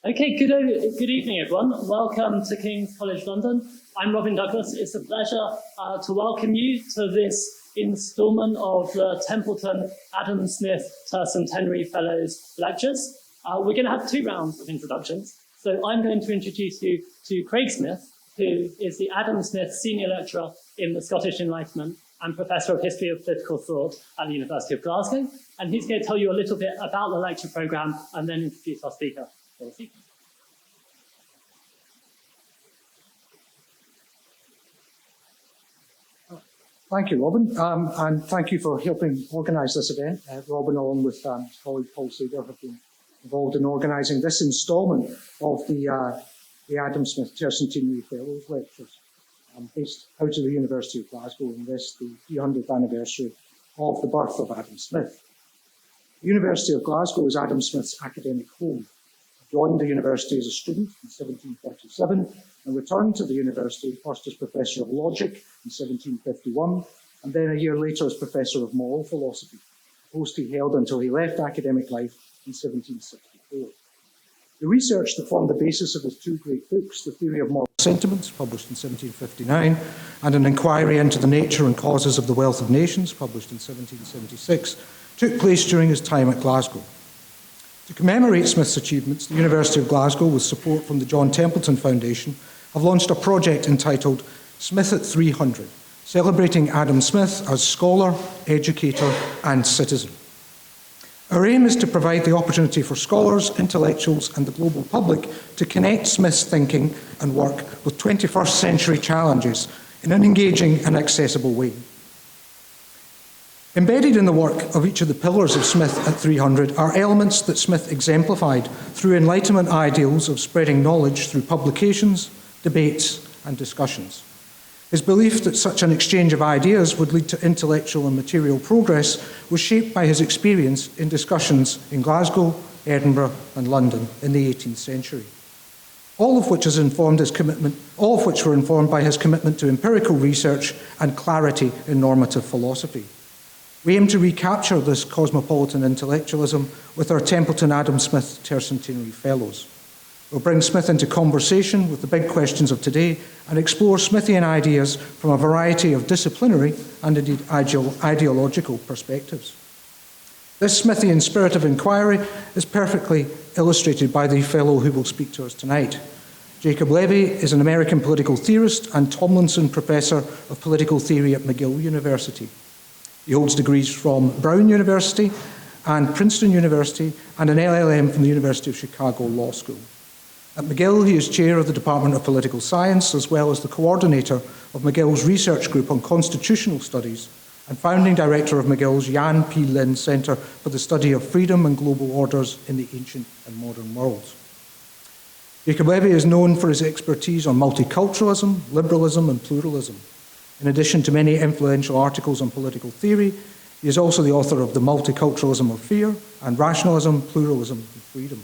Okay, good evening, everyone. Welcome to King's College London. I'm Robin Douglas. It's a pleasure to welcome you to this instalment of the Templeton Adam Smith Tercentenary Fellows Lectures. We're going to have 2 rounds of introductions. So I'm going to introduce you to Craig Smith, who is the Adam Smith Senior Lecturer in the Scottish Enlightenment and Professor of History of Political Thought at the University of Glasgow. And he's going to tell you a little bit about the lecture programme and then introduce our speaker. Thank you, Robin, and thank you for helping organise this event. Robin, along with his colleague Paul Sager, have been involved in organising this instalment of the Adam Smith Tercentenary Fellows Lectures, based out of the University of Glasgow, and this the 300th anniversary of the birth of Adam Smith. The University of Glasgow is Adam Smith's academic home. He joined the university as a student in 1737 and returned to the university first as Professor of Logic in 1751 and then a year later as Professor of Moral Philosophy, a post he held until he left academic life in 1764. The research that formed the basis of his 2 great books, The Theory of Moral Sentiments, published in 1759, and An Inquiry into the Nature and Causes of the Wealth of Nations, published in 1776, took place during his time at Glasgow. To commemorate Smith's achievements, the University of Glasgow, with support from the John Templeton Foundation, have launched a project entitled Smith at 300, celebrating Adam Smith as scholar, educator, and citizen. Our aim is to provide the opportunity for scholars, intellectuals, and the global public to connect Smith's thinking and work with 21st century challenges in an engaging and accessible way. Embedded in the work of each of the pillars of Smith at 300 are elements that Smith exemplified through Enlightenment ideals of spreading knowledge through publications, debates, and discussions. His belief that such an exchange of ideas would lead to intellectual and material progress was shaped by his experience in discussions in Glasgow, Edinburgh, and London in the 18th century. All of which were informed by his commitment to empirical research and clarity in normative philosophy. We aim to recapture this cosmopolitan intellectualism with our Templeton Adam Smith Tercentenary Fellows. We'll bring Smith into conversation with the big questions of today and explore Smithian ideas from a variety of disciplinary and indeed ideological perspectives. This Smithian spirit of inquiry is perfectly illustrated by the fellow who will speak to us tonight. Jacob Levy is an American political theorist and Tomlinson Professor of Political Theory at McGill University. He holds degrees from Brown University and Princeton University and an LLM from the University of Chicago Law School. At McGill, he is chair of the Department of Political Science, as well as the coordinator of McGill's research group on constitutional studies and founding director of McGill's Lin Centre for the study of freedom and global orders in the ancient and modern worlds. Jacob Levy is known for his expertise on multiculturalism, liberalism, and pluralism. In addition to many influential articles on political theory, he is also the author of The Multiculturalism of Fear and Rationalism, Pluralism, and Freedom.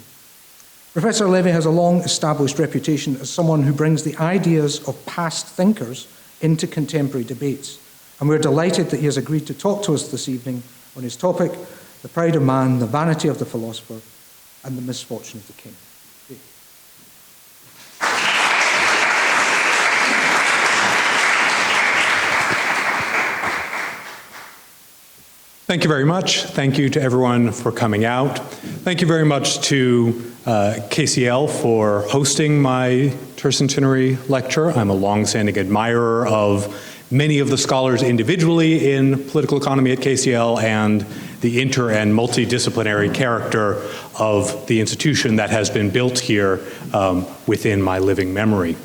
Professor Levy has a long-established reputation as someone who brings the ideas of past thinkers into contemporary debates, and we're delighted that he has agreed to talk to us this evening on his topic, the pride of man, the vanity of the philosopher, and the misfortune of the king. Thank you very much. Thank you to everyone for coming out. Thank you very much to KCL for hosting my tercentenary lecture. I'm a long-standing admirer of many of the scholars individually in political economy at KCL and the inter and multidisciplinary character of the institution that has been built here within my living memory.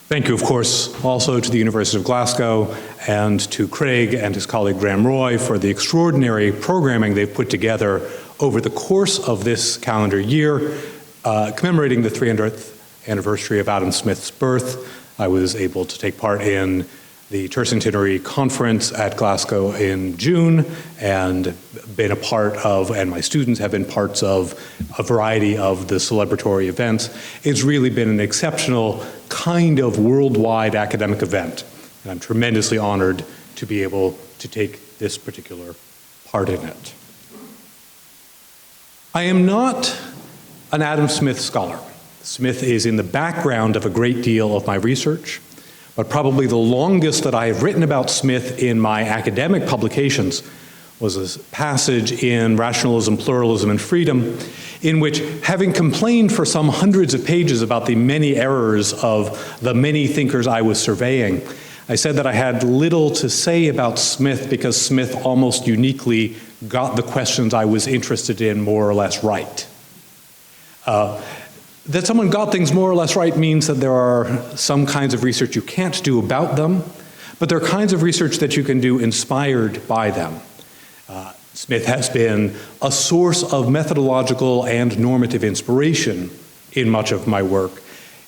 Thank you, of course, also to the University of Glasgow and to Craig and his colleague Graham Roy for the extraordinary programming they've put together over the course of this calendar year, commemorating the 300th anniversary of Adam Smith's birth. I was able to take part in the Tercentenary Conference at Glasgow in June and been a part of, and my students have been parts of, a variety of the celebratory events. It's really been an exceptional kind of worldwide academic event, and I'm tremendously honored to be able to take this particular part in it. I am not an Adam Smith scholar. Smith is in the background of a great deal of my research, but probably the longest that I have written about Smith in my academic publications was a passage in Rationalism, Pluralism, and Freedom, in which, having complained for some hundreds of pages about the many errors of the many thinkers I was surveying, I said that I had little to say about Smith because Smith almost uniquely got the questions I was interested in more or less right. That someone got things more or less right means that there are some kinds of research you can't do about them, but there are kinds of research that you can do inspired by them. Smith has been a source of methodological and normative inspiration in much of my work.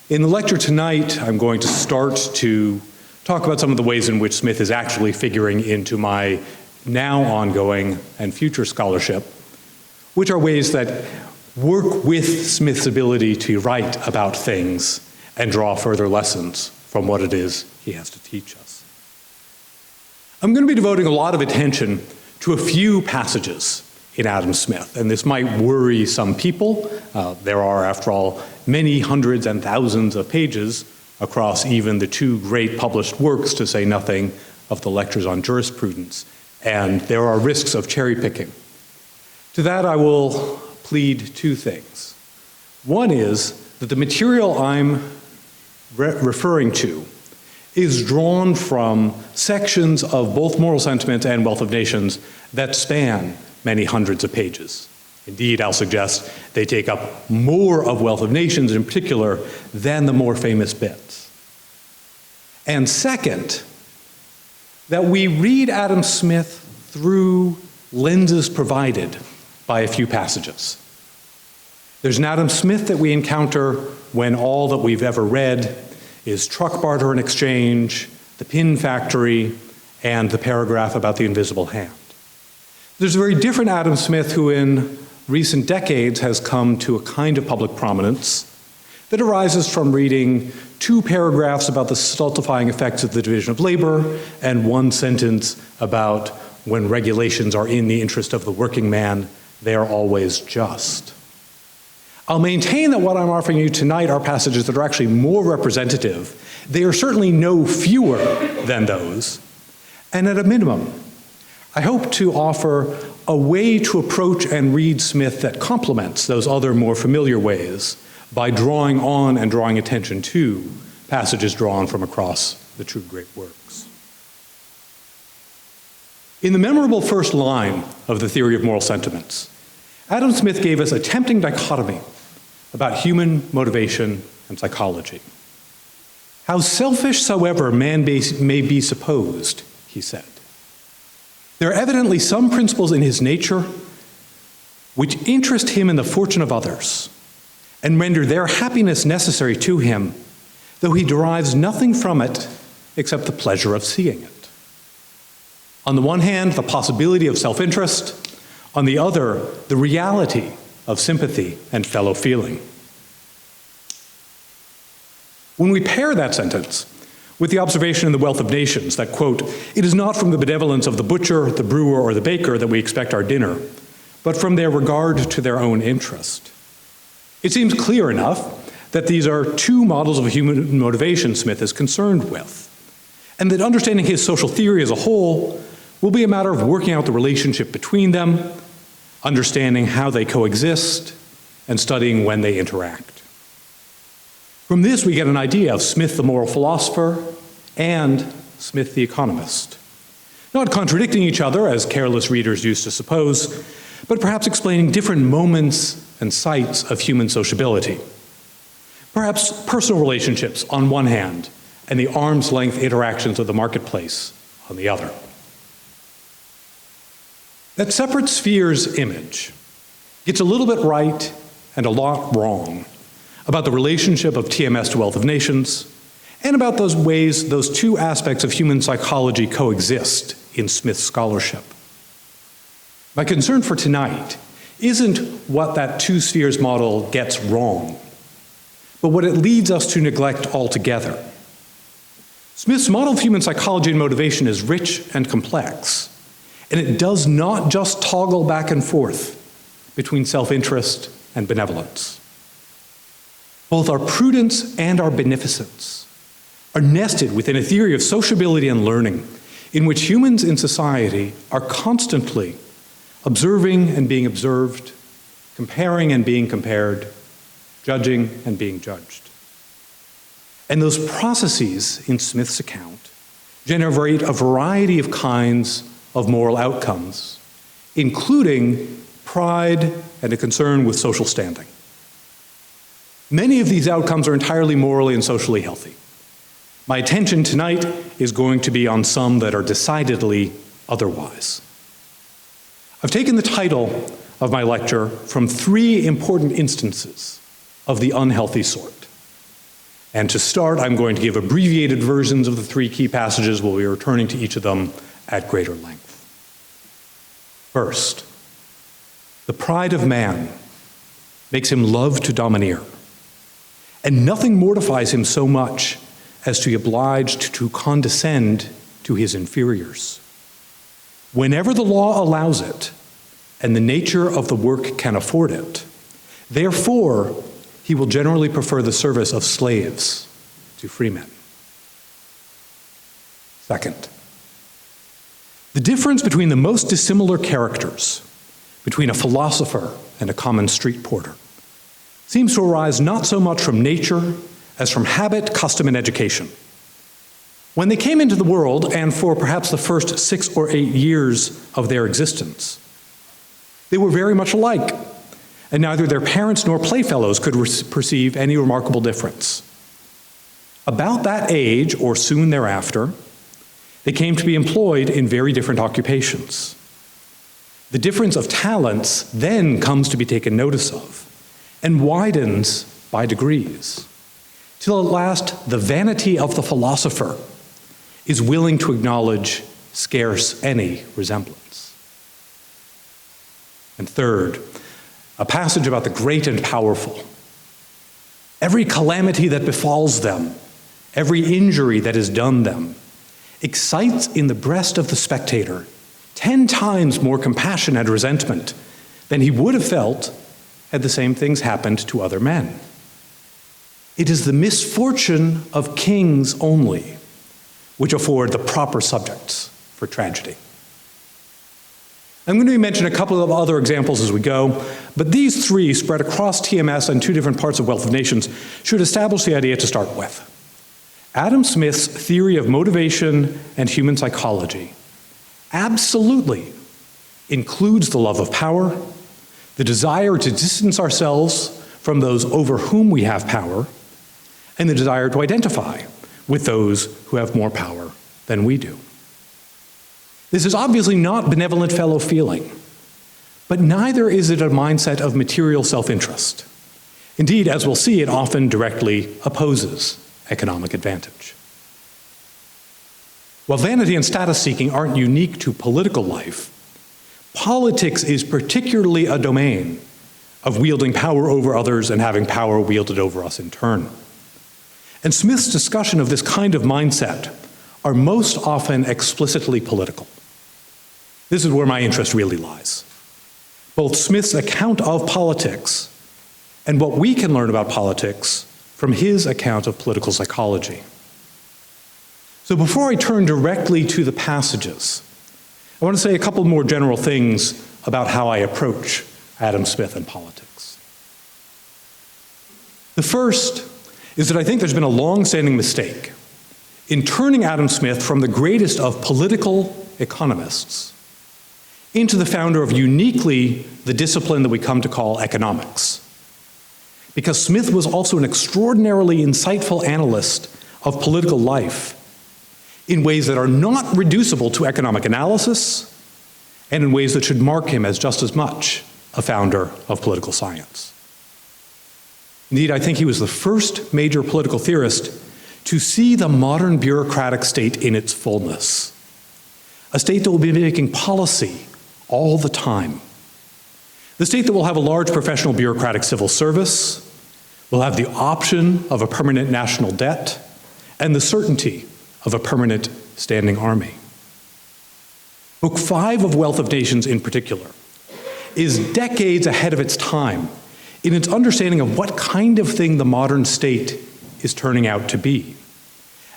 In the lecture tonight, I'm going to start to talk about some of the ways in which Smith is actually figuring into my now ongoing and future scholarship, which are ways that work with Smith's ability to write about things and draw further lessons from what it is he has to teach us. I'm going to be devoting a lot of attention to a few passages in Adam Smith, and this might worry some people. There are, after all, many hundreds and thousands of pages across even the two great published works, to say nothing of the lectures on jurisprudence, and there are risks of cherry picking. To that I will plead two things. One is that the material I'm referring to is drawn from sections of both Moral Sentiments and Wealth of Nations that span many hundreds of pages. Indeed, I'll suggest they take up more of Wealth of Nations in particular than the more famous bits. And second, that we read Adam Smith through lenses provided by a few passages. There's an Adam Smith that we encounter when all that we've ever read is truck barter and exchange, the pin factory, and the paragraph about the invisible hand. There's a very different Adam Smith who in recent decades has come to a kind of public prominence that arises from reading two paragraphs about the stultifying effects of the division of labor and one sentence about when regulations are in the interest of the working man, they are always just. I'll maintain that what I'm offering you tonight are passages that are actually more representative. They are certainly no fewer than those. And at a minimum, I hope to offer a way to approach and read Smith that complements those other more familiar ways by drawing on and drawing attention to passages drawn from across the two great works. In the memorable first line of the Theory of Moral Sentiments, Adam Smith gave us a tempting dichotomy about human motivation and psychology. How selfish soever man may be supposed, he said, there are evidently some principles in his nature which interest him in the fortune of others and render their happiness necessary to him, though he derives nothing from it except the pleasure of seeing it. On the one hand, the possibility of self-interest, on the other, the reality of sympathy and fellow feeling. When we pair that sentence with the observation in the Wealth of Nations that, quote, it is not from the benevolence of the butcher, the brewer, or the baker that we expect our dinner, but from their regard to their own interest. It seems clear enough that these are two models of human motivation Smith is concerned with, and that understanding his social theory as a whole will be a matter of working out the relationship between them, understanding how they coexist, and studying when they interact. From this, we get an idea of Smith the moral philosopher and Smith the economist, not contradicting each other, as careless readers used to suppose, but perhaps explaining different moments and sites of human sociability. Perhaps personal relationships on one hand, and the arm's-length interactions of the marketplace on the other. That separate spheres image gets a little bit right and a lot wrong about the relationship of TMS to Wealth of Nations, and about those ways those two aspects of human psychology coexist in Smith's scholarship. My concern for tonight isn't what that two spheres model gets wrong, but what it leads us to neglect altogether. Smith's model of human psychology and motivation is rich and complex, and it does not just toggle back and forth between self-interest and benevolence. Both our prudence and our beneficence are nested within a theory of sociability and learning in which humans in society are constantly observing and being observed, comparing and being compared, judging and being judged. And those processes, in Smith's account, generate a variety of kinds of moral outcomes, including pride and a concern with social standing. Many of these outcomes are entirely morally and socially healthy. My attention tonight is going to be on some that are decidedly otherwise. I've taken the title of my lecture from 3 important instances of the unhealthy sort. And to start, I'm going to give abbreviated versions of the 3 key passages. We'll be returning to each of them at greater length. First, the pride of man makes him love to domineer, and nothing mortifies him so much as to be obliged to condescend to his inferiors. Whenever the law allows it, and the nature of the work can afford it, therefore, he will generally prefer the service of slaves to freemen. Second, the difference between the most dissimilar characters, between a philosopher and a common street porter, seems to arise not so much from nature as from habit, custom, and education. When they came into the world, and for perhaps the first 6 or 8 years of their existence, they were very much alike, and neither their parents nor playfellows could perceive any remarkable difference. About that age, or soon thereafter, they came to be employed in very different occupations. The difference of talents then comes to be taken notice of, and widens by degrees, till at last the vanity of the philosopher is willing to acknowledge scarce any resemblance. And third, a passage about the great and powerful. Every calamity that befalls them, every injury that is done them, excites in the breast of the spectator 10 times more compassion and resentment than he would have felt had the same things happened to other men. It is the misfortune of kings only which afford the proper subjects for tragedy. I'm going to mention a couple of other examples as we go, but these 3 spread across TMS and 2 different parts of Wealth of Nations should establish the idea to start with. Adam Smith's theory of motivation and human psychology absolutely includes the love of power, the desire to distance ourselves from those over whom we have power, and the desire to identify with those who have more power than we do. This is obviously not benevolent fellow feeling, but neither is it a mindset of material self-interest. Indeed, as we'll see, it often directly opposes economic advantage. While vanity and status seeking aren't unique to political life, politics is particularly a domain of wielding power over others and having power wielded over us in turn. And Smith's discussion of this kind of mindset are most often explicitly political. This is where my interest really lies. Both Smith's account of politics and what we can learn about politics from his account of political psychology. So before I turn directly to the passages, I want to say a couple more general things about how I approach Adam Smith and politics. The first is that I think there's been a long-standing mistake in turning Adam Smith from the greatest of political economists into the founder of uniquely the discipline that we come to call economics. Because Smith was also an extraordinarily insightful analyst of political life in ways that are not reducible to economic analysis and in ways that should mark him as just as much a founder of political science. Indeed, I think he was the first major political theorist to see the modern bureaucratic state in its fullness, a state that will be making policy all the time. The state that will have a large professional bureaucratic civil service, will have the option of a permanent national debt, and the certainty of a permanent standing army. Book 5 of Wealth of Nations in particular is decades ahead of its time in its understanding of what kind of thing the modern state is turning out to be,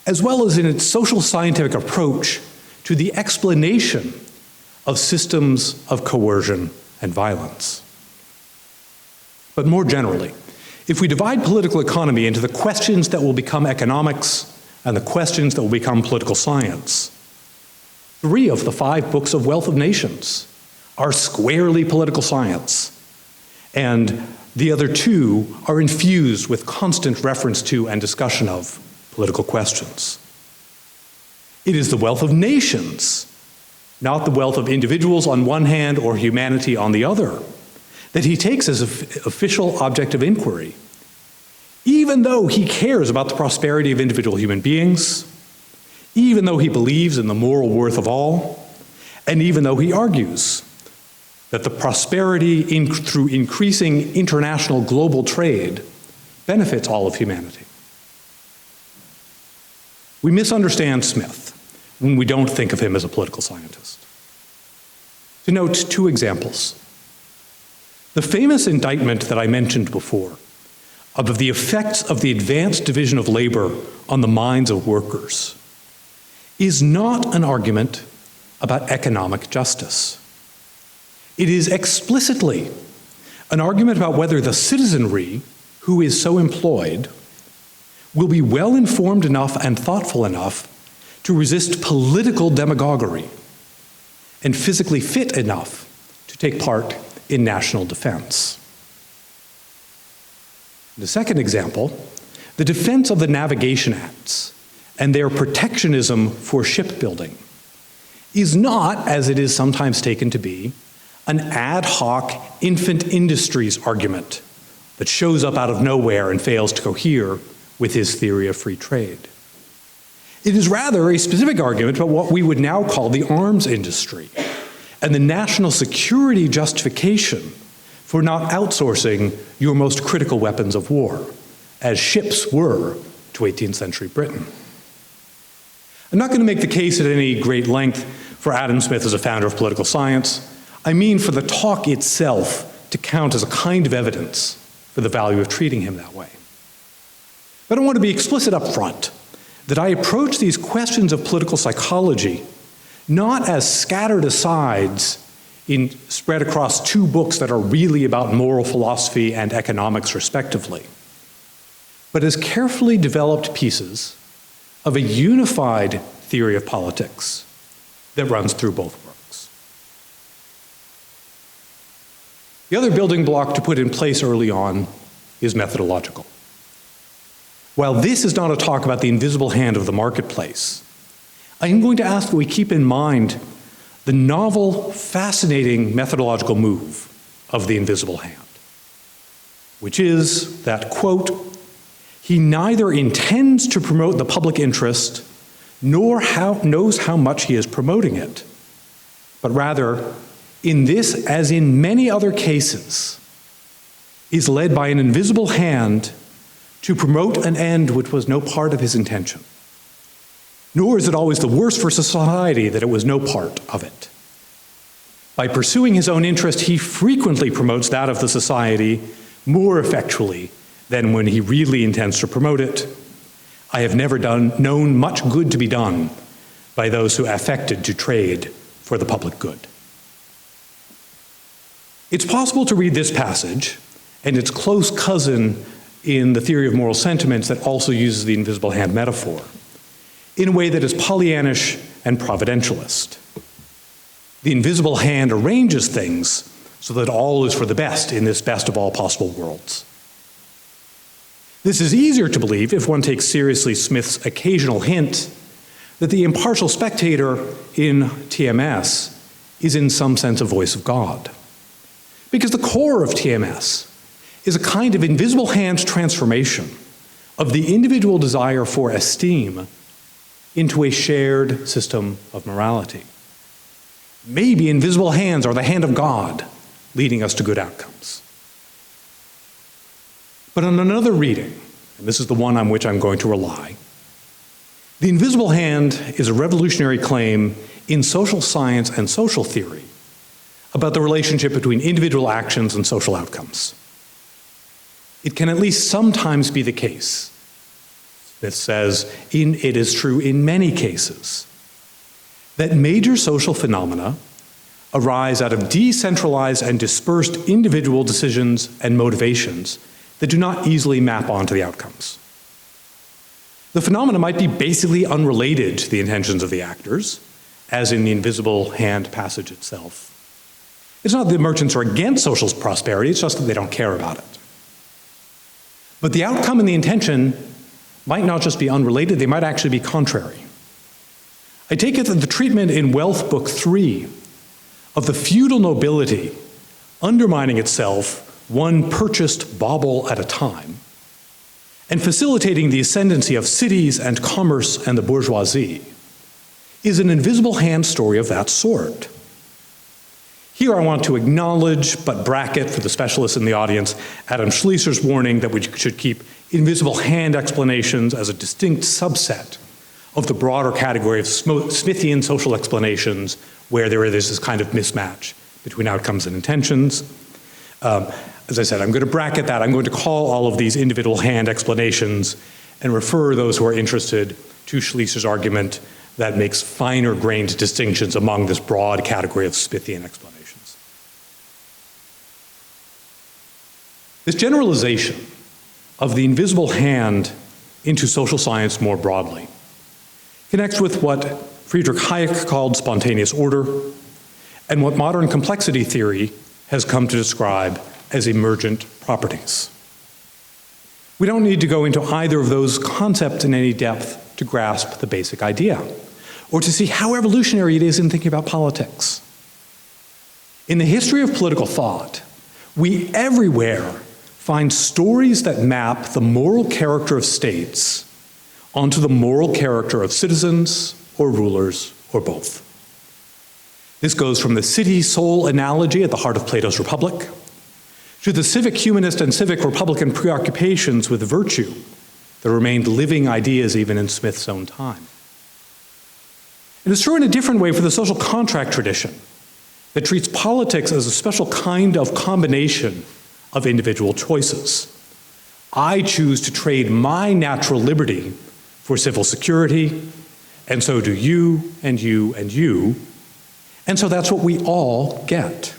as well as in its social scientific approach to the explanation of systems of coercion and violence. But more generally, if we divide political economy into the questions that will become economics and the questions that will become political science, 3 of the 5 books of Wealth of Nations are squarely political science, and the other 2 are infused with constant reference to and discussion of political questions. It is the wealth of nations, not the wealth of individuals on one hand or humanity on the other, that he takes as official object of inquiry, even though he cares about the prosperity of individual human beings, even though he believes in the moral worth of all, and even though he argues that the prosperity through increasing international global trade benefits all of humanity. We misunderstand Smith when we don't think of him as a political scientist. To note 2 examples. The famous indictment that I mentioned before of the effects of the advanced division of labor on the minds of workers is not an argument about economic justice. It is explicitly an argument about whether the citizenry who is so employed will be well informed enough and thoughtful enough to resist political demagoguery and physically fit enough to take part in national defense. The second example, the defense of the Navigation Acts and their protectionism for shipbuilding is not, as it is sometimes taken to be, an ad hoc infant industries argument that shows up out of nowhere and fails to cohere with his theory of free trade. It is rather a specific argument about what we would now call the arms industry and the national security justification for not outsourcing your most critical weapons of war, as ships were to 18th century Britain. I'm not going to make the case at any great length for Adam Smith as a founder of political science. I mean for the talk itself to count as a kind of evidence for the value of treating him that way. But I want to be explicit up front that I approach these questions of political psychology not as scattered asides spread across 2 books that are really about moral philosophy and economics respectively, but as carefully developed pieces of a unified theory of politics that runs through both works. The other building block to put in place early on is methodological. While this is not a talk about the invisible hand of the marketplace, I am going to ask that we keep in mind the novel, fascinating methodological move of the invisible hand, which is that, quote, he neither intends to promote the public interest nor knows how much he is promoting it, but rather, in this as in many other cases, is led by an invisible hand to promote an end which was no part of his intention. Nor is it always the worse for society that it was no part of it. By pursuing his own interest, he frequently promotes that of the society more effectually than when he really intends to promote it. I have never known much good to be done by those who affected to trade for the public good. It's possible to read this passage and its close cousin in the theory of moral sentiments that also uses the invisible hand metaphor in a way that is Pollyannish and providentialist. The invisible hand arranges things so that all is for the best in this best of all possible worlds. This is easier to believe if one takes seriously Smith's occasional hint that the impartial spectator in TMS is in some sense a voice of God. Because the core of TMS is a kind of invisible hand transformation of the individual desire for esteem into a shared system of morality. Maybe invisible hands are the hand of God leading us to good outcomes. But on another reading, and this is the one on which I'm going to rely, the invisible hand is a revolutionary claim in social science and social theory about the relationship between individual actions and social outcomes. it can at least sometimes be the case. Smith says, it is true in many cases, that major social phenomena arise out of decentralized and dispersed individual decisions and motivations that do not easily map onto the outcomes. The phenomena might be basically unrelated to the intentions of the actors, as in the invisible hand passage itself. It's not that merchants are against social prosperity, it's just that they don't care about it. But the outcome and the intention might not just be unrelated, they might actually be contrary. I take it that the treatment in Wealth Book 3 of the feudal nobility undermining itself one purchased bauble at a time, and facilitating the ascendancy of cities and commerce and the bourgeoisie, is an invisible hand story of that sort. Here I want to acknowledge, but bracket for the specialists in the audience, Adam Schleicher's warning that we should keep invisible hand explanations as a distinct subset of the broader category of Smithian social explanations where there is this kind of mismatch between outcomes and intentions. As I said, I'm going to bracket that. I'm going to call all of these individual hand explanations and refer those who are interested to Schleicher's argument that makes finer-grained distinctions among this broad category of Smithian explanations. This generalization of the invisible hand into social science more broadly connects with what Friedrich Hayek called spontaneous order and what modern complexity theory has come to describe as emergent properties. We don't need to go into either of those concepts in any depth to grasp the basic idea, or to see how evolutionary it is in thinking about politics. In the history of political thought, we everywhere find stories that map the moral character of states onto the moral character of citizens or rulers or both. This goes from the city-soul analogy at the heart of Plato's Republic to the civic humanist and civic republican preoccupations with virtue that remained living ideas even in Smith's own time. It is true in a different way for the social contract tradition that treats politics as a special kind of combination of individual choices. I choose to trade my natural liberty for civil security, and so do you, and you, and you, and so that's what we all get.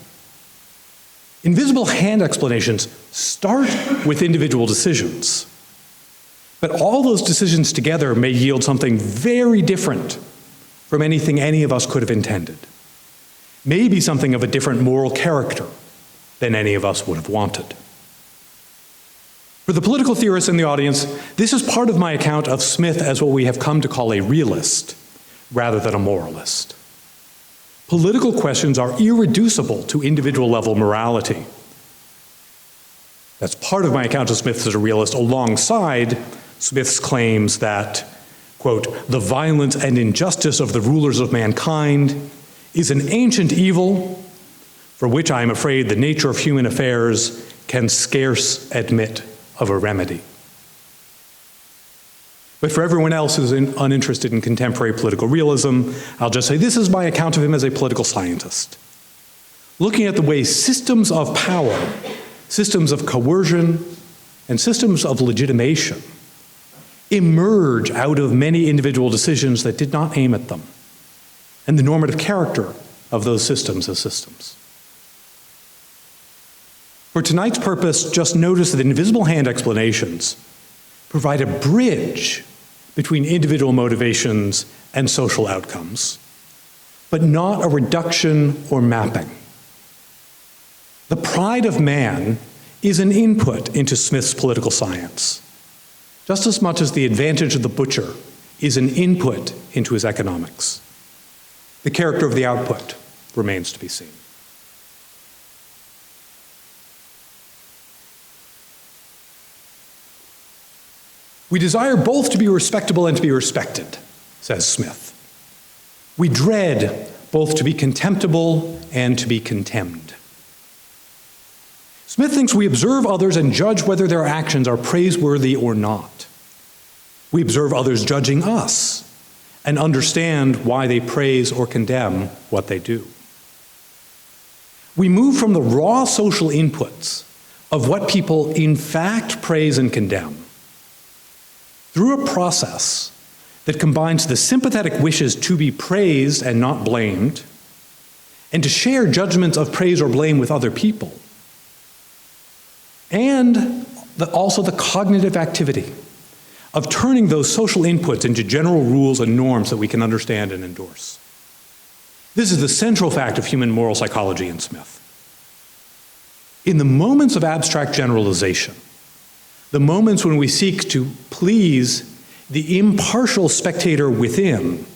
Invisible hand explanations start with individual decisions, but all those decisions together may yield something very different from anything any of us could have intended. Maybe something of a different moral character than any of us would have wanted. For the political theorists in the audience, this is part of my account of Smith as what we have come to call a realist rather than a moralist. Political questions are irreducible to individual level morality. That's part of my account of Smith as a realist alongside Smith's claims that, quote, the violence and injustice of the rulers of mankind is an ancient evil for which I am afraid the nature of human affairs can scarce admit of a remedy. But for everyone else who's uninterested in contemporary political realism, I'll just say this is my account of him as a political scientist. Looking at the way systems of power, systems of coercion, and systems of legitimation emerge out of many individual decisions that did not aim at them, and the normative character of those systems as systems. For tonight's purpose, just notice that invisible hand explanations provide a bridge between individual motivations and social outcomes, but not a reduction or mapping. The pride of man is an input into Smith's political science, just as much as the advantage of the butcher is an input into his economics. The character of the output remains to be seen. We desire both to be respectable and to be respected, says Smith. We dread both to be contemptible and to be contemned. Smith thinks we observe others and judge whether their actions are praiseworthy or not. We observe others judging us and understand why they praise or condemn what they do. We move from the raw social inputs of what people in fact praise and condemn through a process that combines the sympathetic wishes to be praised and not blamed, and to share judgments of praise or blame with other people, and also the cognitive activity of turning those social inputs into general rules and norms that we can understand and endorse. This is the central fact of human moral psychology in Smith. In the moments of abstract generalization, the moments when we seek to please the impartial spectator within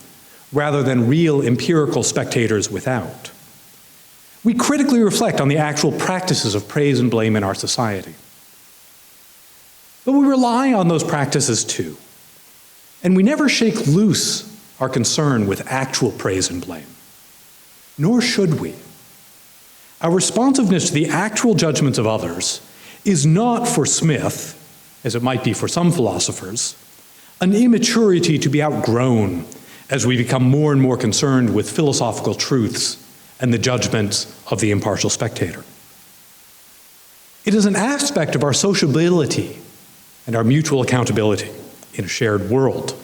rather than real empirical spectators without, we critically reflect on the actual practices of praise and blame in our society. But we rely on those practices too, and we never shake loose our concern with actual praise and blame, nor should we. Our responsiveness to the actual judgments of others is not for Smith, as it might be for some philosophers, an immaturity to be outgrown as we become more and more concerned with philosophical truths and the judgments of the impartial spectator. It is an aspect of our sociability and our mutual accountability in a shared world.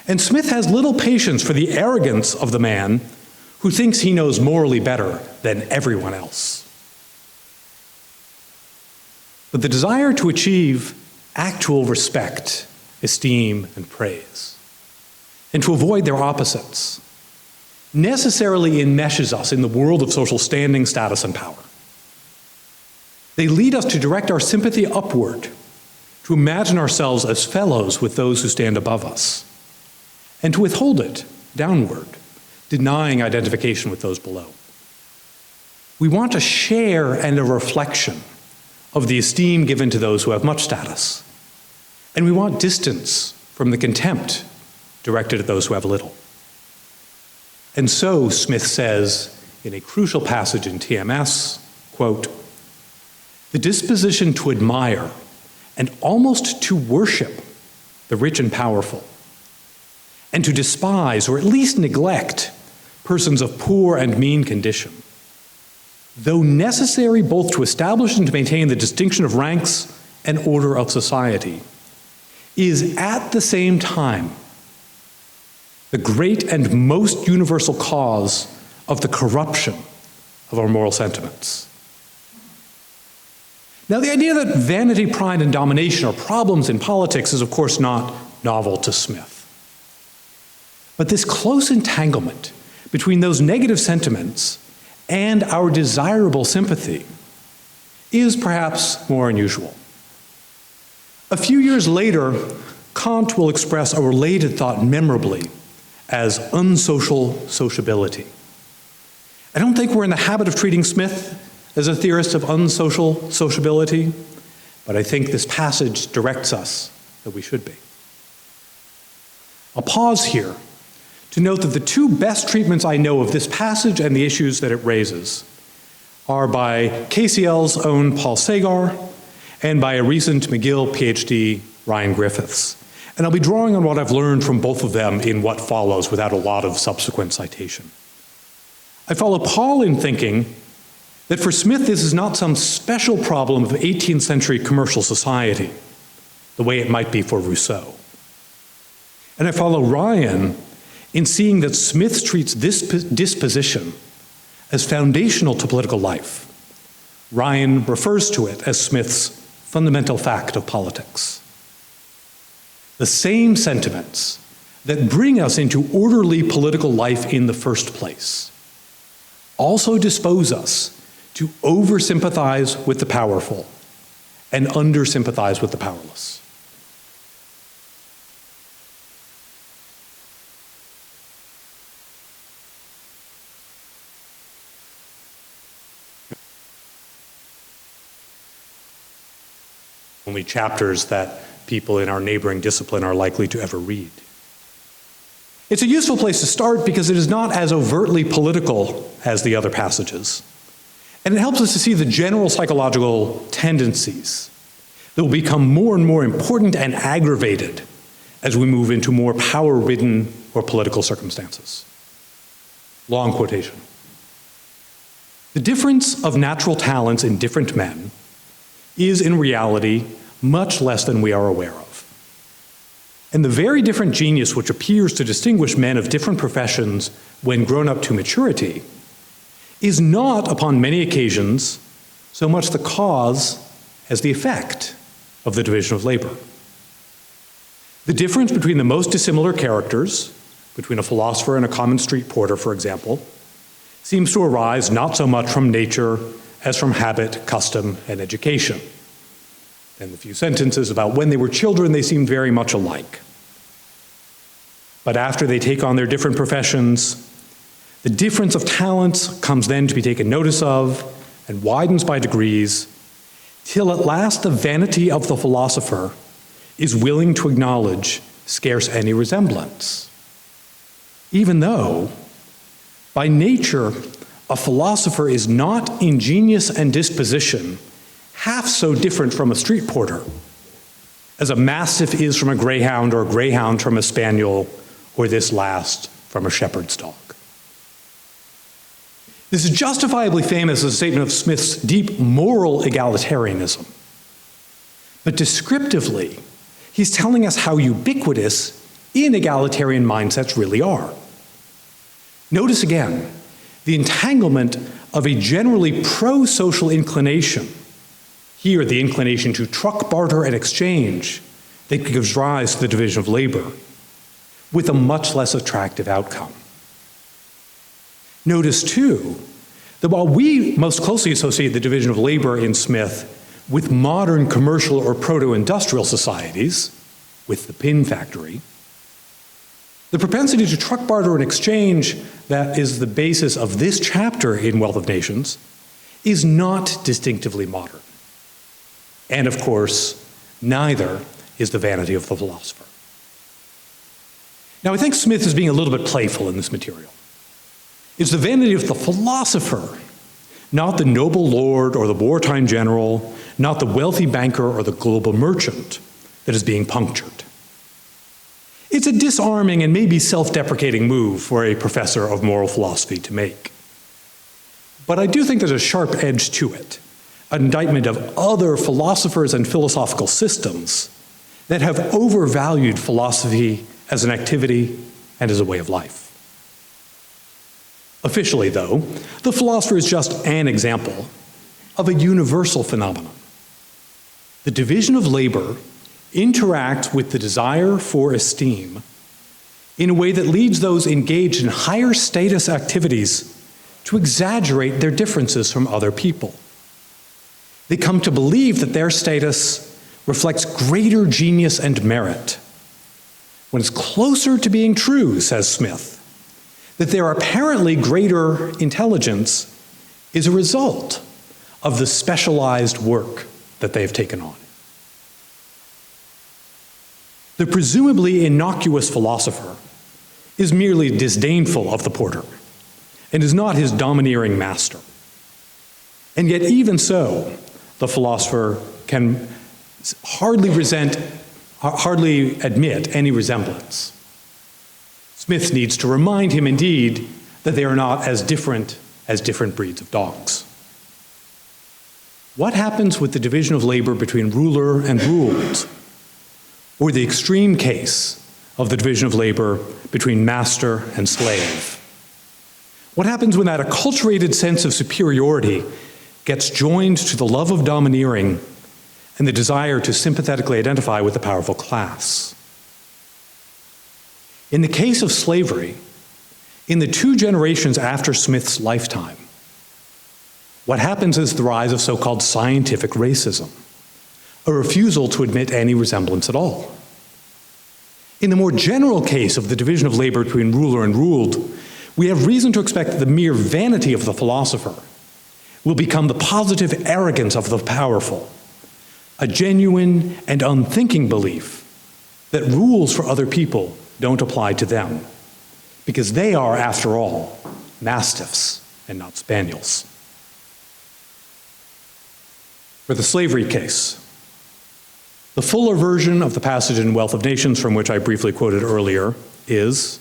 And Smith has little patience for the arrogance of the man who thinks he knows morally better than everyone else. But the desire to achieve actual respect, esteem, and praise, and to avoid their opposites, necessarily enmeshes us in the world of social standing, status, and power. They lead us to direct our sympathy upward, to imagine ourselves as fellows with those who stand above us, and to withhold it downward, denying identification with those below. We want a share and a reflection of the esteem given to those who have much status, and we want distance from the contempt directed at those who have little. And so, Smith says in a crucial passage in TMS, quote, "The disposition to admire and almost to worship the rich and powerful, and to despise or at least neglect persons of poor and mean condition, though necessary both to establish and to maintain the distinction of ranks and order of society, is at the same time the great and most universal cause of the corruption of our moral sentiments." Now, the idea that vanity, pride, and domination are problems in politics is, of course, not novel to Smith. But this close entanglement between those negative sentiments and our desirable sympathy is perhaps more unusual. A few years later, Kant will express a related thought memorably as unsocial sociability. I don't think we're in the habit of treating Smith as a theorist of unsocial sociability, but I think this passage directs us that we should be. I'll pause here to note that the two best treatments I know of this passage and the issues that it raises are by KCL's own Paul Sagar and by a recent McGill PhD, Ryan Griffiths. And I'll be drawing on what I've learned from both of them in what follows without a lot of subsequent citation. I follow Paul in thinking that for Smith this is not some special problem of 18th century commercial society, the way it might be for Rousseau. And I follow Ryan in seeing that Smith treats this disposition as foundational to political life. Ryan refers to it as Smith's fundamental fact of politics. The same sentiments that bring us into orderly political life in the first place also dispose us to over-sympathize with the powerful and under-sympathize with the powerless. Only chapters that people in our neighboring discipline are likely to ever read. It's a useful place to start because it is not as overtly political as the other passages. And it helps us to see the general psychological tendencies that will become more and more important and aggravated as we move into more power-ridden or political circumstances. Long quotation. The difference of natural talents in different men is in reality much less than we are aware of. And the very different genius which appears to distinguish men of different professions when grown up to maturity is not, upon many occasions, so much the cause as the effect of the division of labor. The difference between the most dissimilar characters, between a philosopher and a common street porter, for example, seems to arise not so much from nature as from habit, custom, and education. And the few sentences about when they were children, they seemed very much alike. But after they take on their different professions, the difference of talents comes then to be taken notice of and widens by degrees, till at last the vanity of the philosopher is willing to acknowledge scarce any resemblance. Even though, by nature, a philosopher is not in genius and disposition half so different from a street porter as a mastiff is from a greyhound or a greyhound from a spaniel, or this last from a shepherd's dog. This is justifiably famous as a statement of Smith's deep moral egalitarianism. But descriptively, he's telling us how ubiquitous inegalitarian mindsets really are. Notice again the entanglement of a generally pro-social inclination, here the inclination to truck, barter, and exchange, that gives rise to the division of labor, with a much less attractive outcome. Notice, too, that while we most closely associate the division of labor in Smith with modern commercial or proto-industrial societies, with the pin factory, the propensity to truck, barter, and exchange that is the basis of this chapter in Wealth of Nations is not distinctively modern. And of course, neither is the vanity of the philosopher. Now, I think Smith is being a little bit playful in this material. It's the vanity of the philosopher, not the noble lord or the wartime general, not the wealthy banker or the global merchant, that is being punctured. It's a disarming and maybe self-deprecating move for a professor of moral philosophy to make. But I do think there's a sharp edge to it, an indictment of other philosophers and philosophical systems that have overvalued philosophy as an activity and as a way of life. Officially, though, the philosopher is just an example of a universal phenomenon. The division of labor interacts with the desire for esteem in a way that leads those engaged in higher status activities to exaggerate their differences from other people. They come to believe that their status reflects greater genius and merit, when it's closer to being true, says Smith, that their apparently greater intelligence is a result of the specialized work that they've taken on. The presumably innocuous philosopher is merely disdainful of the porter and is not his domineering master. And yet even so, the philosopher can hardly admit any resemblance. Smith needs to remind him, indeed, that they are not as different as different breeds of dogs. What happens with the division of labor between ruler and ruled, or the extreme case of the division of labor between master and slave? What happens when that acculturated sense of superiority gets joined to the love of domineering and the desire to sympathetically identify with the powerful class? In the case of slavery, in the 2 generations after Smith's lifetime, what happens is the rise of so-called scientific racism, a refusal to admit any resemblance at all. In the more general case of the division of labor between ruler and ruled, we have reason to expect that the mere vanity of the philosopher will become the positive arrogance of the powerful, a genuine and unthinking belief that rules for other people don't apply to them, because they are, after all, mastiffs and not spaniels. For the slavery case, the fuller version of the passage in Wealth of Nations, from which I briefly quoted earlier, is,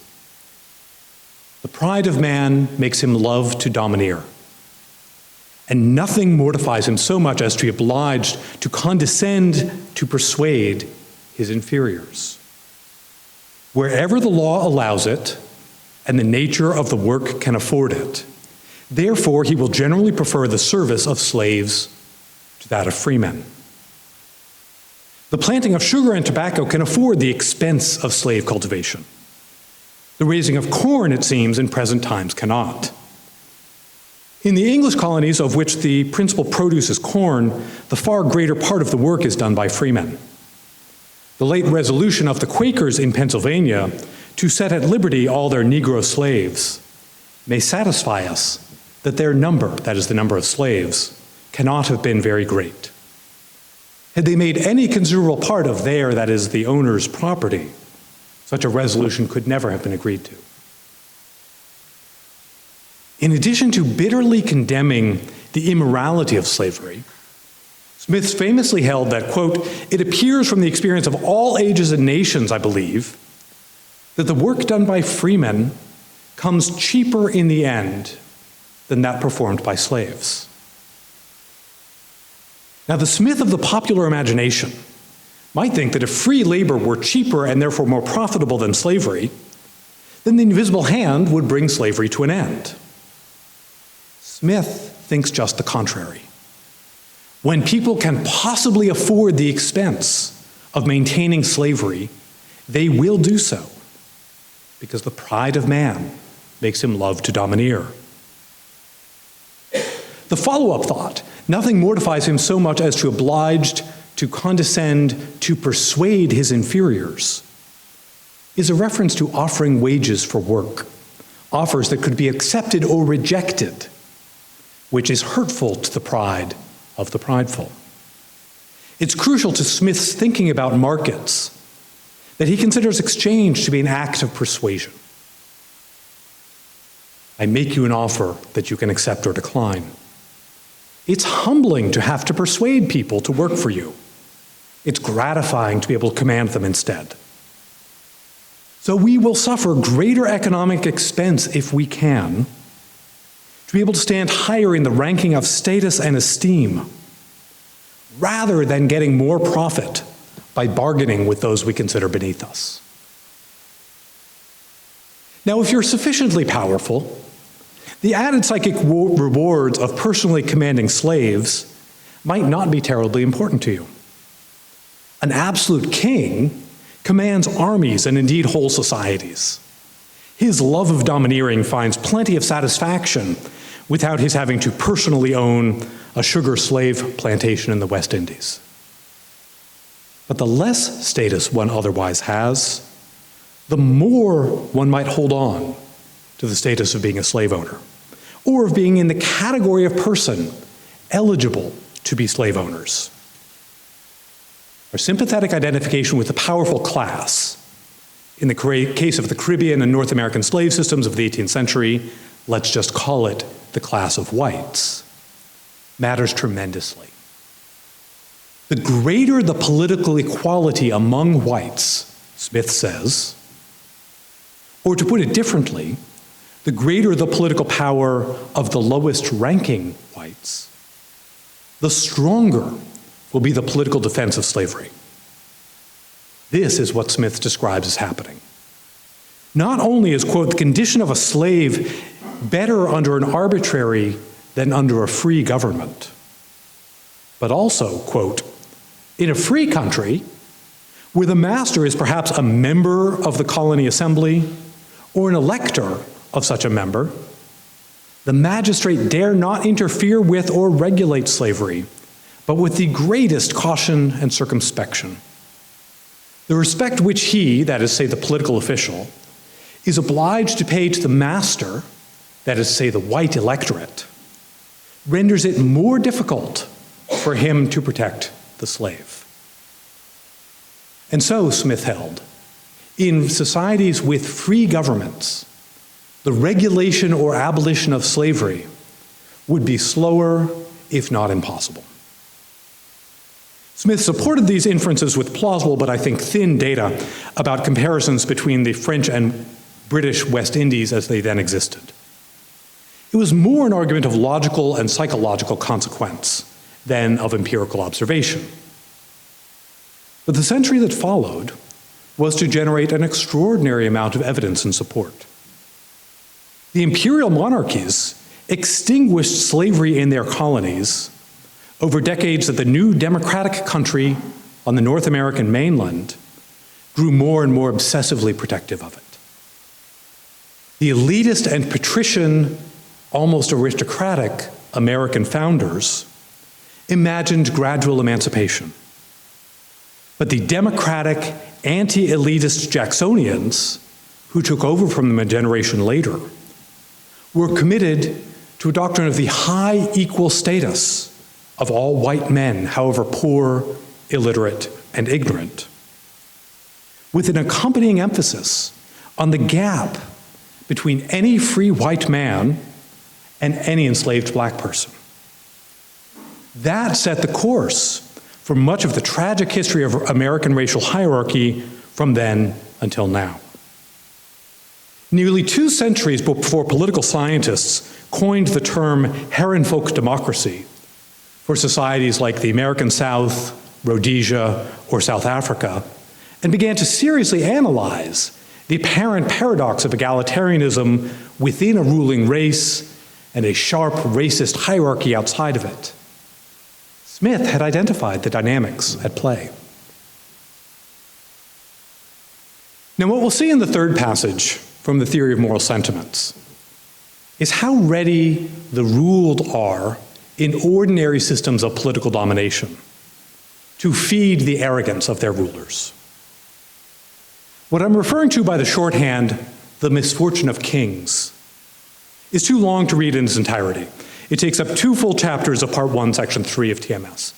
"The pride of man makes him love to domineer. and nothing mortifies him so much as to be obliged to condescend to persuade his inferiors. Wherever the law allows it, and the nature of the work can afford it, therefore he will generally prefer the service of slaves to that of freemen. The planting of sugar and tobacco can afford the expense of slave cultivation. The raising of corn, it seems, in present times cannot. In the English colonies, of which the principal produce is corn, the far greater part of the work is done by freemen. The late resolution of the Quakers in Pennsylvania to set at liberty all their Negro slaves may satisfy us that their number, that is the number of slaves, cannot have been very great. Had they made any considerable part of their, that is the owner's, property, such a resolution could never have been agreed to. In addition to bitterly condemning the immorality of slavery, Smith famously held that, quote, "It appears from the experience of all ages and nations, I believe, that the work done by freemen comes cheaper in the end than that performed by slaves." Now, the Smith of the popular imagination might think that if free labor were cheaper and therefore more profitable than slavery, then the invisible hand would bring slavery to an end. Smith thinks just the contrary. When people can possibly afford the expense of maintaining slavery, they will do so, because the pride of man makes him love to domineer. The follow-up thought, nothing mortifies him so much as to obliged to condescend to persuade his inferiors, is a reference to offering wages for work, offers that could be accepted or rejected, which is hurtful to the pride of the prideful. It's crucial to Smith's thinking about markets that he considers exchange to be an act of persuasion. I make you an offer that you can accept or decline. It's humbling to have to persuade people to work for you. It's gratifying to be able to command them instead. So we will suffer greater economic expense if we can, to be able to stand higher in the ranking of status and esteem, rather than getting more profit by bargaining with those we consider beneath us. Now, if you're sufficiently powerful, the added psychic rewards of personally commanding slaves might not be terribly important to you. An absolute king commands armies and indeed whole societies. His love of domineering finds plenty of satisfaction without his having to personally own a sugar slave plantation in the West Indies. But the less status one otherwise has, the more one might hold on to the status of being a slave owner, or of being in the category of person eligible to be slave owners. Our sympathetic identification with the powerful class, in the case of the Caribbean and North American slave systems of the 18th century, let's just call it the class of whites, matters tremendously. The greater the political equality among whites, Smith says, or to put it differently, the greater the political power of the lowest ranking whites, the stronger will be the political defense of slavery. This is what Smith describes as happening. Not only is, quote, the condition of a slave better under an arbitrary than under a free government, but also, quote, in a free country, where the master is perhaps a member of the colony assembly or an elector of such a member, the magistrate dare not interfere with or regulate slavery, but with the greatest caution and circumspection. The respect which he, that is, say, the political official, is obliged to pay to the master, that is, say, the white electorate, renders it more difficult for him to protect the slave. And so, Smith held, in societies with free governments, the regulation or abolition of slavery would be slower, if not impossible. Smith supported these inferences with plausible but I think thin data about comparisons between the French and British West Indies as they then existed. It was more an argument of logical and psychological consequence than of empirical observation. But the century that followed was to generate an extraordinary amount of evidence in support. The imperial monarchies extinguished slavery in their colonies over decades that the new democratic country on the North American mainland grew more and more obsessively protective of it. The elitist and patrician, almost aristocratic American founders imagined gradual emancipation. But the democratic, anti-elitist Jacksonians, who took over from them a generation later, were committed to a doctrine of the high equal status of all white men, however poor, illiterate, and ignorant, with an accompanying emphasis on the gap between any free white man and any enslaved black person. That set the course for much of the tragic history of American racial hierarchy from then until now. Nearly 2 centuries before political scientists coined the term Herrenvolk democracy for societies like the American South, Rhodesia, or South Africa, and began to seriously analyze the apparent paradox of egalitarianism within a ruling race and a sharp racist hierarchy outside of it, Smith had identified the dynamics at play. Now, what we'll see in the third passage from the theory of moral sentiments is how ready the ruled are in ordinary systems of political domination to feed the arrogance of their rulers. What I'm referring to by the shorthand, the misfortune of kings, is too long to read in its entirety. It takes up 2 full chapters of Part 1, Section 3 of TMS.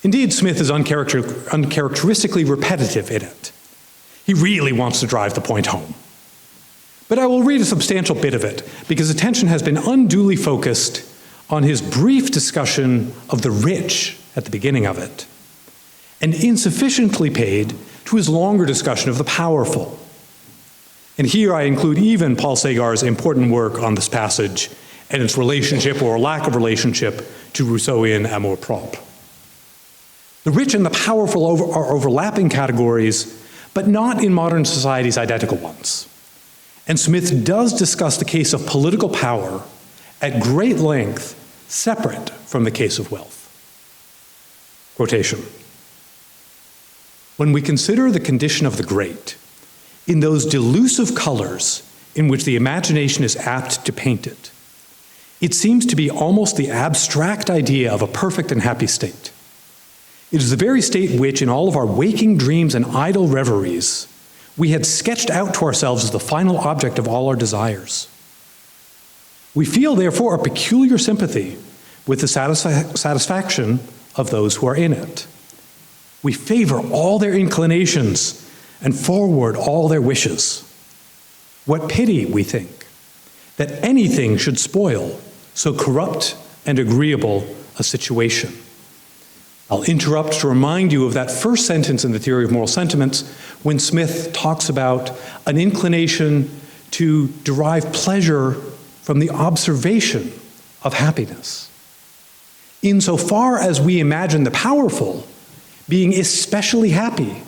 Indeed, Smith is uncharacteristically repetitive in it. He really wants to drive the point home. But I will read a substantial bit of it because attention has been unduly focused on his brief discussion of the rich at the beginning of it, and insufficiently paid to his longer discussion of the powerful. And here I include even Paul Sagar's important work on this passage and its relationship or lack of relationship to Rousseauian amour-propre. The rich and the powerful are overlapping categories, but not in modern society's identical ones. And Smith does discuss the case of political power at great length, separate from the case of wealth. Quotation. When we consider the condition of the great, in those delusive colors in which the imagination is apt to paint it, it seems to be almost the abstract idea of a perfect and happy state. It is the very state which, in all of our waking dreams and idle reveries, we had sketched out to ourselves as the final object of all our desires. We feel, therefore, a peculiar sympathy with the satisfaction of those who are in it. We favor all their inclinations and forward all their wishes. What pity, we think, that anything should spoil so corrupt and agreeable a situation. I'll interrupt to remind you of that first sentence in the theory of moral sentiments when Smith talks about an inclination to derive pleasure from the observation of happiness. Insofar as we imagine the powerful being especially happy,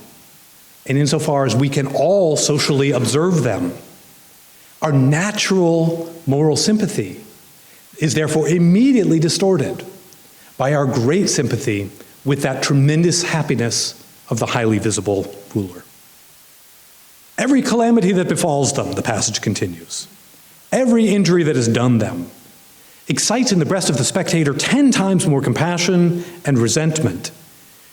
and insofar as we can all socially observe them, our natural moral sympathy is therefore immediately distorted by our great sympathy with that tremendous happiness of the highly visible ruler. Every calamity that befalls them, the passage continues, every injury that is done them, excites in the breast of the spectator 10 times more compassion and resentment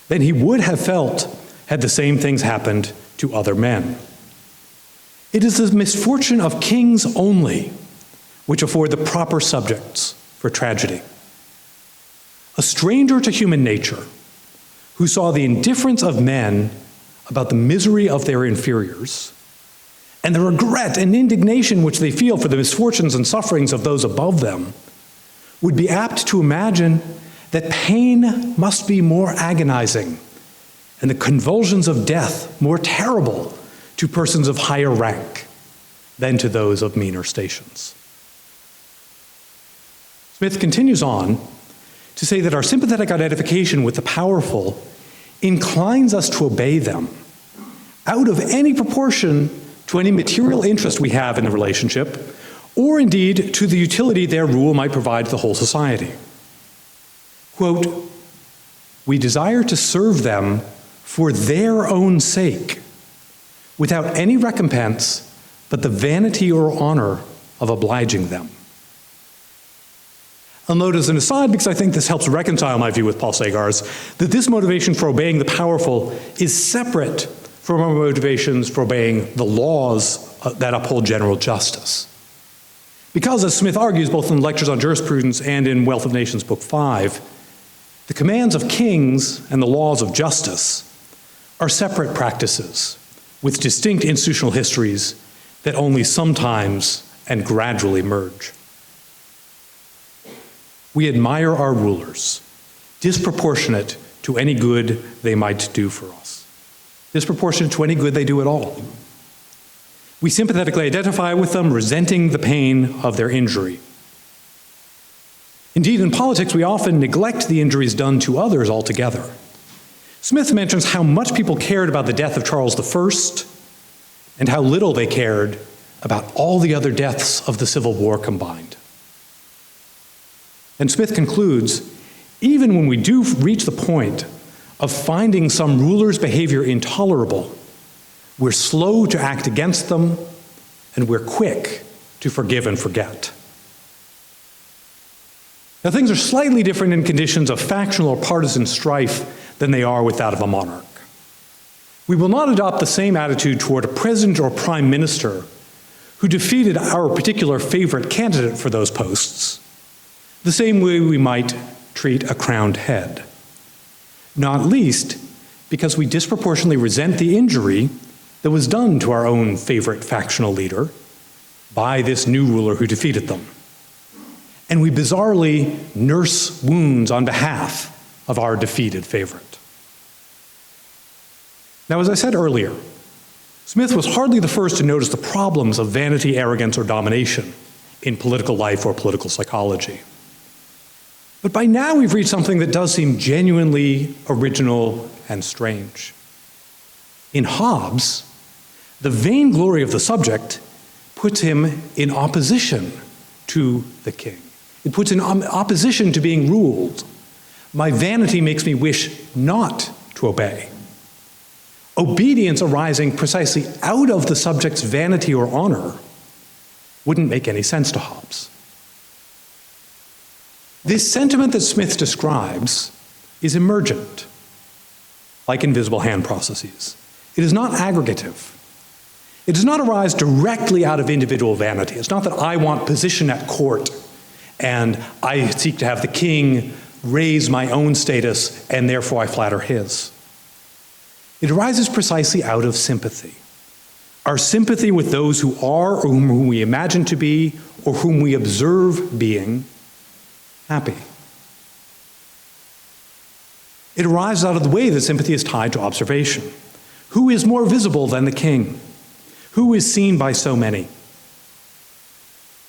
than he would have felt had the same things happened to other men. It is the misfortune of kings only which afford the proper subjects for tragedy. A stranger to human nature, who saw the indifference of men about the misery of their inferiors, and the regret and indignation which they feel for the misfortunes and sufferings of those above them, would be apt to imagine that pain must be more agonizing and the convulsions of death more terrible to persons of higher rank than to those of meaner stations. Smith continues on to say that our sympathetic identification with the powerful inclines us to obey them out of any proportion to any material interest we have in the relationship, or indeed to the utility their rule might provide to the whole society. Quote, "We desire to serve them for their own sake, without any recompense but the vanity or honor of obliging them." I'll note as an aside, because I think this helps reconcile my view with Paul Sagar's, that this motivation for obeying the powerful is separate from our motivations for obeying the laws that uphold general justice. Because, as Smith argues both in Lectures on Jurisprudence and in Wealth of Nations, Book 5, the commands of kings and the laws of justice are separate practices with distinct institutional histories that only sometimes and gradually merge. We admire our rulers, disproportionate to any good they might do for us, disproportionate to any good they do at all. We sympathetically identify with them, resenting the pain of their injury. Indeed, in politics, we often neglect the injuries done to others altogether. Smith mentions how much people cared about the death of Charles I and how little they cared about all the other deaths of the Civil War combined. And Smith concludes, even when we do reach the point of finding some ruler's behavior intolerable, we're slow to act against them, and we're quick to forgive and forget. Now, things are slightly different in conditions of factional or partisan strife than they are with that of a monarch. We will not adopt the same attitude toward a president or prime minister who defeated our particular favorite candidate for those posts, the same way we might treat a crowned head. Not least because we disproportionately resent the injury that was done to our own favorite factional leader by this new ruler who defeated them. And we bizarrely nurse wounds on behalf of our defeated favorite. Now, as I said earlier, Smith was hardly the first to notice the problems of vanity, arrogance, or domination in political life or political psychology. But by now we've reached something that does seem genuinely original and strange. In Hobbes, the vainglory of the subject puts him in opposition to the king. It puts him in opposition to being ruled. My vanity makes me wish not to obey. Obedience arising precisely out of the subject's vanity or honor wouldn't make any sense to Hobbes. This sentiment that Smith describes is emergent, like invisible hand processes. It is not aggregative. It does not arise directly out of individual vanity. It's not that I want position at court and I seek to have the king raise my own status and therefore I flatter his. It arises precisely out of sympathy. Our sympathy with those who are or whom we imagine to be or whom we observe being happy. It arises out of the way that sympathy is tied to observation. Who is more visible than the king? Who is seen by so many?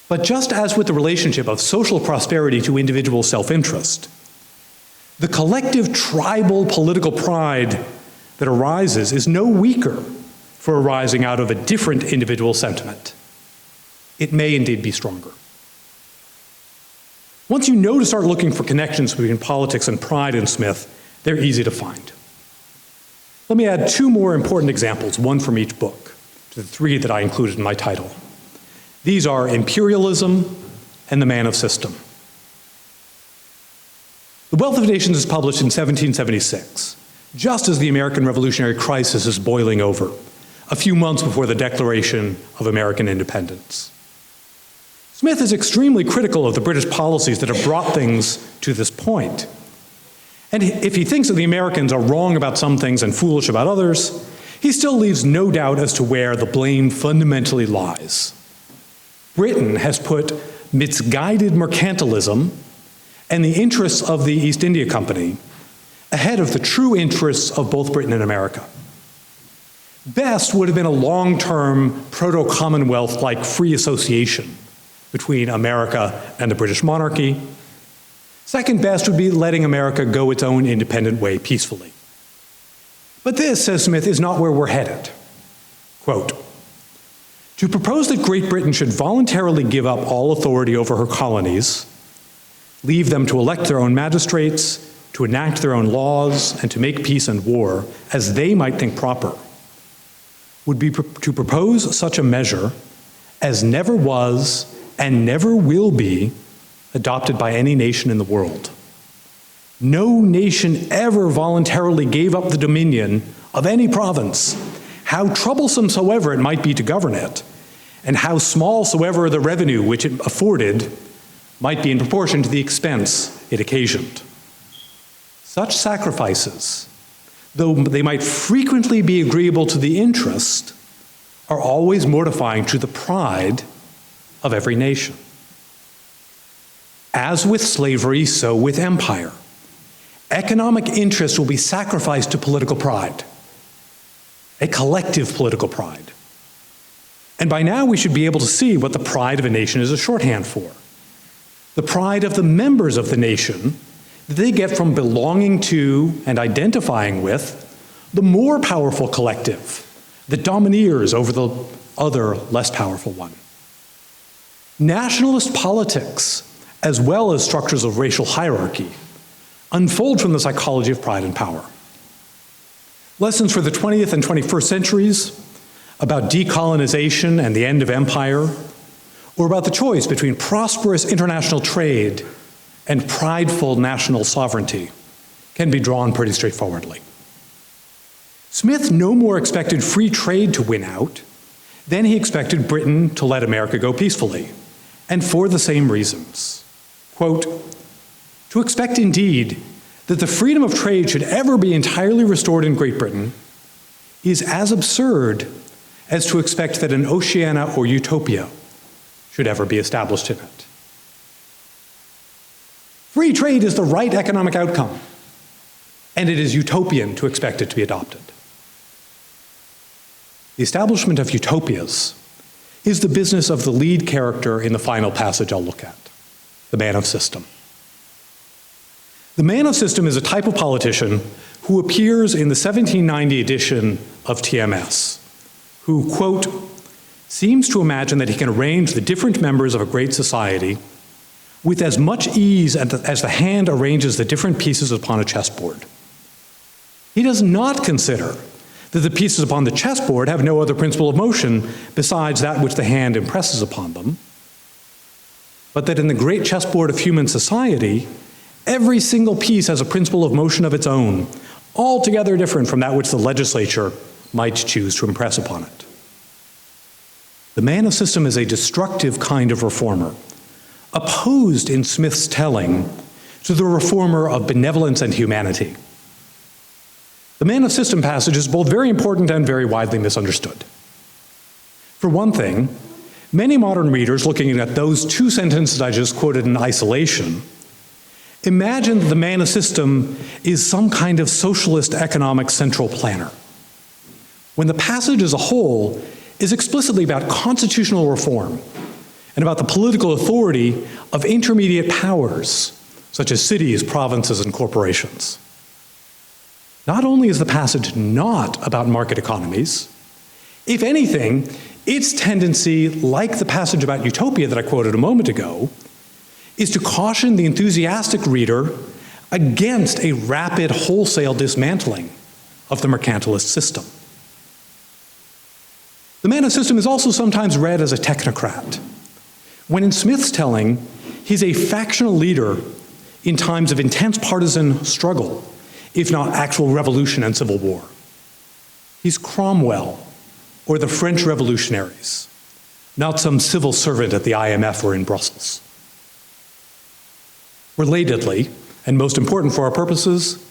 But just as with the relationship of social prosperity to individual self-interest, the collective tribal political pride that arises is no weaker for arising out of a different individual sentiment. It may indeed be stronger. Once you know to start looking for connections between politics and pride in Smith, they're easy to find. Let me add two more important examples, one from each book, to the three that I included in my title. These are Imperialism and The Man of System. The Wealth of Nations is published in 1776, just as the American Revolutionary crisis is boiling over, a few months before the Declaration of American Independence. Smith is extremely critical of the British policies that have brought things to this point. And if he thinks that the Americans are wrong about some things and foolish about others, he still leaves no doubt as to where the blame fundamentally lies. Britain has put misguided mercantilism and the interests of the East India Company ahead of the true interests of both Britain and America. Best would have been a long-term proto-Commonwealth-like free association between America and the British monarchy, Second best would be letting America go its own independent way peacefully. But this, says Smith, is not where we're headed. Quote, to propose that Great Britain should voluntarily give up all authority over her colonies, leave them to elect their own magistrates, to enact their own laws, and to make peace and war as they might think proper, would be to propose such a measure as never was and never will be adopted by any nation in the world. No nation ever voluntarily gave up the dominion of any province, how troublesome soever it might be to govern it, and how small soever the revenue which it afforded might be in proportion to the expense it occasioned. Such sacrifices, though they might frequently be agreeable to the interest, are always mortifying to the pride of every nation. As with slavery, so with empire. Economic interest will be sacrificed to political pride, a collective political pride. And by now we should be able to see what the pride of a nation is a shorthand for. The pride of the members of the nation that they get from belonging to and identifying with the more powerful collective that domineers over the other less powerful one. Nationalist politics, as well as structures of racial hierarchy, unfold from the psychology of pride and power. Lessons for the 20th and 21st centuries about decolonization and the end of empire, or about the choice between prosperous international trade and prideful national sovereignty, can be drawn pretty straightforwardly. Smith no more expected free trade to win out than he expected Britain to let America go peacefully, and for the same reasons. Quote, to expect indeed that the freedom of trade should ever be entirely restored in Great Britain is as absurd as to expect that an Oceania or Utopia should ever be established in it. Free trade is the right economic outcome, and it is utopian to expect it to be adopted. The establishment of utopias is the business of the lead character in the final passage I'll look at, the man of system. The man of system is a type of politician who appears in the 1790 edition of TMS, who, quote, seems to imagine that he can arrange the different members of a great society with as much ease as the hand arranges the different pieces upon a chessboard. He does not consider that the pieces upon the chessboard have no other principle of motion besides that which the hand impresses upon them, but that in the great chessboard of human society, every single piece has a principle of motion of its own, altogether different from that which the legislature might choose to impress upon it. The man of system is a destructive kind of reformer, opposed in Smith's telling to the reformer of benevolence and humanity. The man of system passage is both very important and very widely misunderstood. For one thing, many modern readers looking at those two sentences I just quoted in isolation imagine that the man of system is some kind of socialist economic central planner, when the passage as a whole is explicitly about constitutional reform and about the political authority of intermediate powers, such as cities, provinces, and corporations. Not only is the passage not about market economies, if anything, its tendency, like the passage about utopia that I quoted a moment ago, is to caution the enthusiastic reader against a rapid wholesale dismantling of the mercantilist system. The man of system is also sometimes read as a technocrat, when in Smith's telling, he's a factional leader in times of intense partisan struggle, if not actual revolution and civil war. He's Cromwell or the French revolutionaries, not some civil servant at the IMF or in Brussels. Relatedly, and most important for our purposes,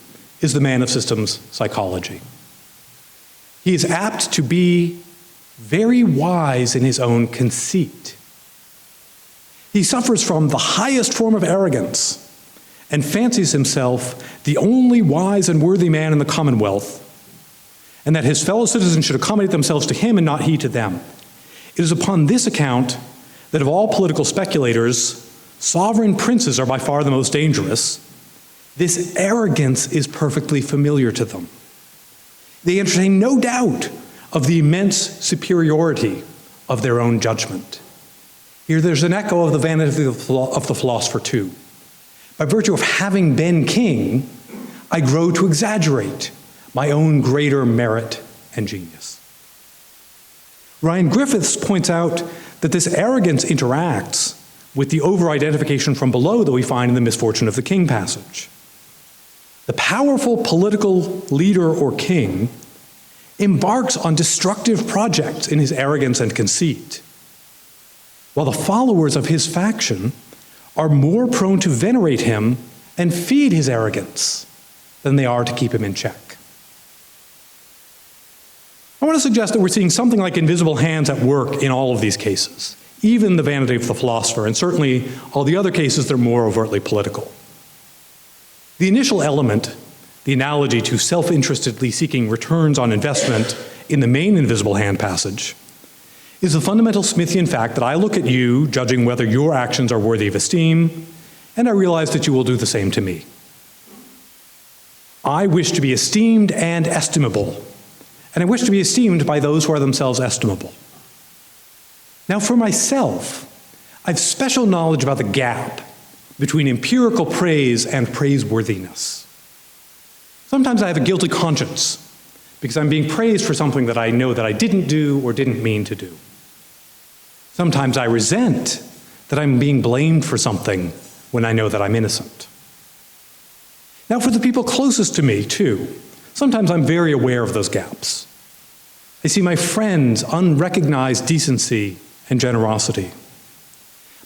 is the man of systems psychology. He is apt to be very wise in his own conceit. He suffers from the highest form of arrogance and fancies himself the only wise and worthy man in the Commonwealth, and that his fellow citizens should accommodate themselves to him and not he to them. It is upon this account that of all political speculators, sovereign princes are by far the most dangerous, this arrogance is perfectly familiar to them. They entertain no doubt of the immense superiority of their own judgment. Here there's an echo of the vanity of the philosopher too. By virtue of having been king, I grow to exaggerate my own greater merit and genius. Ryan Griffiths points out that this arrogance interacts with the over-identification from below that we find in the Misfortune of the King passage. The powerful political leader or king embarks on destructive projects in his arrogance and conceit, while the followers of his faction are more prone to venerate him and feed his arrogance than they are to keep him in check. I want to suggest that we're seeing something like invisible hands at work in all of these cases, even the vanity of the philosopher, and certainly all the other cases that are more overtly political. The initial element, the analogy to self-interestedly seeking returns on investment in the main invisible hand passage, is the fundamental Smithian fact that I look at you, judging whether your actions are worthy of esteem, and I realize that you will do the same to me. I wish to be esteemed and estimable, and I wish to be esteemed by those who are themselves estimable. Now, for myself, I have special knowledge about the gap between empirical praise and praiseworthiness. Sometimes I have a guilty conscience because I'm being praised for something that I know that I didn't do or didn't mean to do. Sometimes I resent that I'm being blamed for something when I know that I'm innocent. Now, for the people closest to me, too, sometimes I'm very aware of those gaps. I see my friends' unrecognized decency and generosity,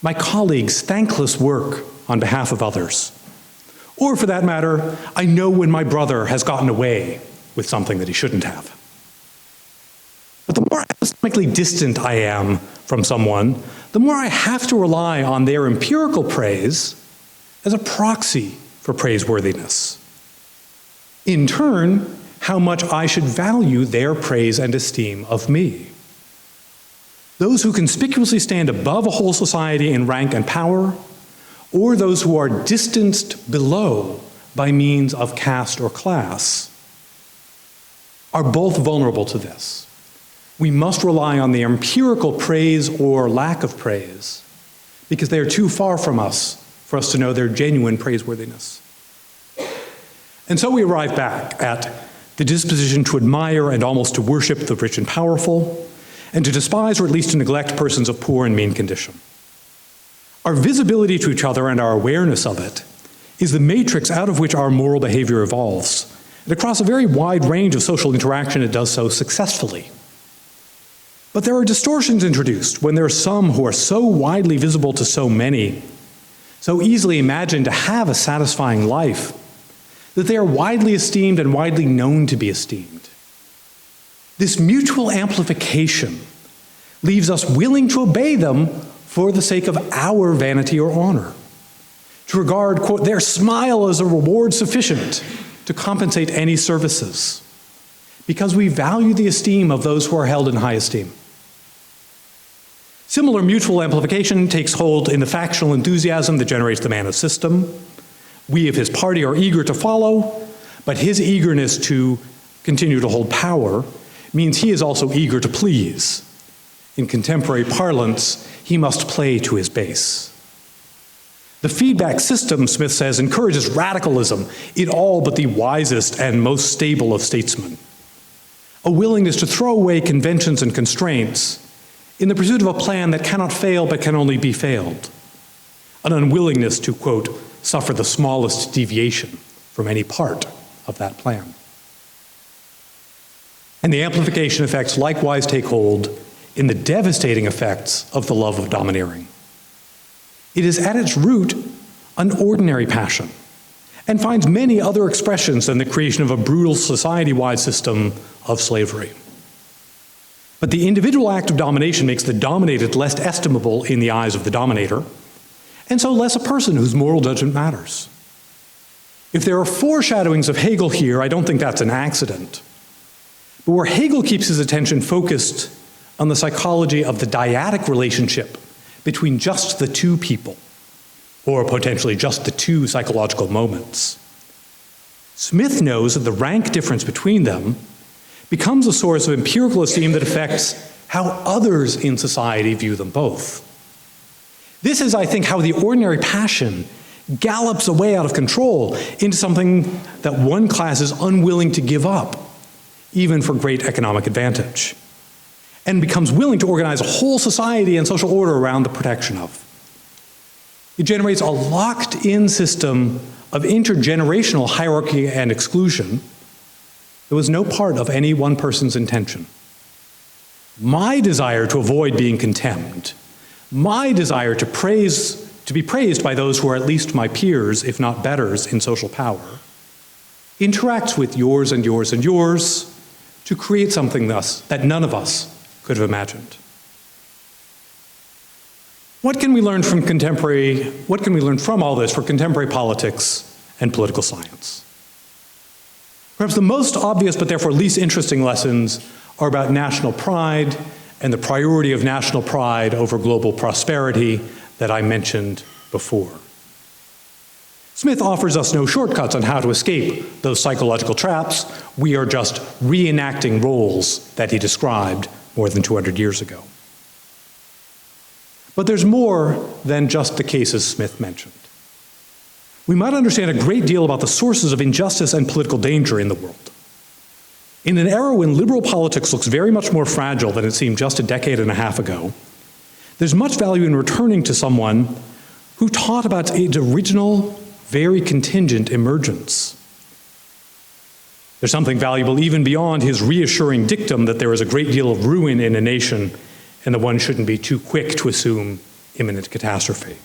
my colleagues' thankless work on behalf of others, or for that matter, I know when my brother has gotten away with something that he shouldn't have. But the more epistemically distant I am from someone, the more I have to rely on their empirical praise as a proxy for praiseworthiness. In turn, how much I should value their praise and esteem of me. Those who conspicuously stand above a whole society in rank and power, or those who are distanced below by means of caste or class, are both vulnerable to this. We must rely on their empirical praise or lack of praise because they are too far from us for us to know their genuine praiseworthiness. And so we arrive back at the disposition to admire and almost to worship the rich and powerful, and to despise or at least to neglect persons of poor and mean condition. Our visibility to each other and our awareness of it is the matrix out of which our moral behavior evolves. And across a very wide range of social interaction, it does so successfully. But there are distortions introduced when there are some who are so widely visible to so many, so easily imagined to have a satisfying life, that they are widely esteemed and widely known to be esteemed. This mutual amplification leaves us willing to obey them for the sake of our vanity or honor, to regard, quote, their smile as a reward sufficient to compensate any services, because we value the esteem of those who are held in high esteem. Similar mutual amplification takes hold in the factional enthusiasm that generates the man of system. We of his party are eager to follow, but his eagerness to continue to hold power means he is also eager to please. In contemporary parlance, he must play to his base. The feedback system, Smith says, encourages radicalism in all but the wisest and most stable of statesmen. A willingness to throw away conventions and constraints in the pursuit of a plan that cannot fail but can only be failed. An unwillingness to, quote, suffer the smallest deviation from any part of that plan. And the amplification effects likewise take hold in the devastating effects of the love of domineering. It is at its root an ordinary passion and finds many other expressions than the creation of a brutal society-wide system of slavery. But the individual act of domination makes the dominated less estimable in the eyes of the dominator, and so less a person whose moral judgment matters. If there are foreshadowings of Hegel here, I don't think that's an accident. But where Hegel keeps his attention focused on the psychology of the dyadic relationship between just the two people, or potentially just the two psychological moments. Smith knows that the rank difference between them becomes a source of empirical esteem that affects how others in society view them both. This is, I think, how the ordinary passion gallops away out of control into something that one class is unwilling to give up, even for great economic advantage, and becomes willing to organize a whole society and social order around the protection of. It generates a locked-in system of intergenerational hierarchy and exclusion that was no part of any one person's intention. My desire to avoid being contemned, my desire to be praised by those who are at least my peers, if not betters, in social power, interacts with yours and yours and yours to create something thus that none of us could have imagined. What can we learn from all this for contemporary politics and political science? Perhaps the most obvious but therefore least interesting lessons are about national pride and the priority of national pride over global prosperity that I mentioned before. Smith offers us no shortcuts on how to escape those psychological traps. We are just reenacting roles that he described more than 200 years ago. But there's more than just the cases Smith mentioned. We might understand a great deal about the sources of injustice and political danger in the world. In an era when liberal politics looks very much more fragile than it seemed just a decade and a half ago, there's much value in returning to someone who taught about its original, very contingent emergence. There's something valuable even beyond his reassuring dictum that there is a great deal of ruin in a nation and that one shouldn't be too quick to assume imminent catastrophe.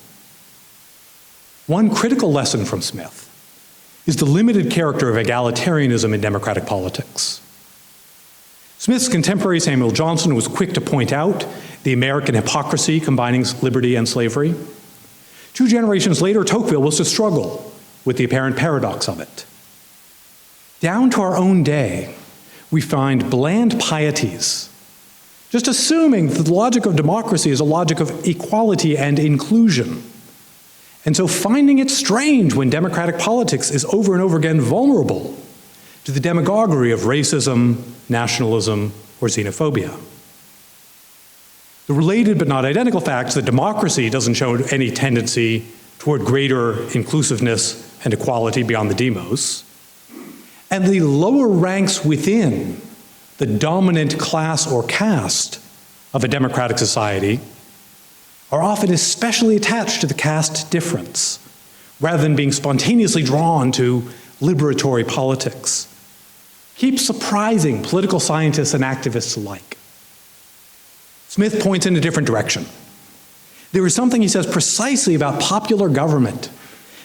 One critical lesson from Smith is the limited character of egalitarianism in democratic politics. Smith's contemporary Samuel Johnson was quick to point out the American hypocrisy combining liberty and slavery. 2 generations later, Tocqueville was to struggle with the apparent paradox of it. Down to our own day, we find bland pieties, just assuming that the logic of democracy is a logic of equality and inclusion. And so finding it strange when democratic politics is over and over again vulnerable to the demagoguery of racism, nationalism, or xenophobia. The related but not identical fact is that democracy doesn't show any tendency toward greater inclusiveness and equality beyond the demos. And the lower ranks within the dominant class or caste of a democratic society are often especially attached to the caste difference, rather than being spontaneously drawn to liberatory politics. Keep surprising political scientists and activists alike. Smith points in a different direction. There is something, he says, precisely about popular government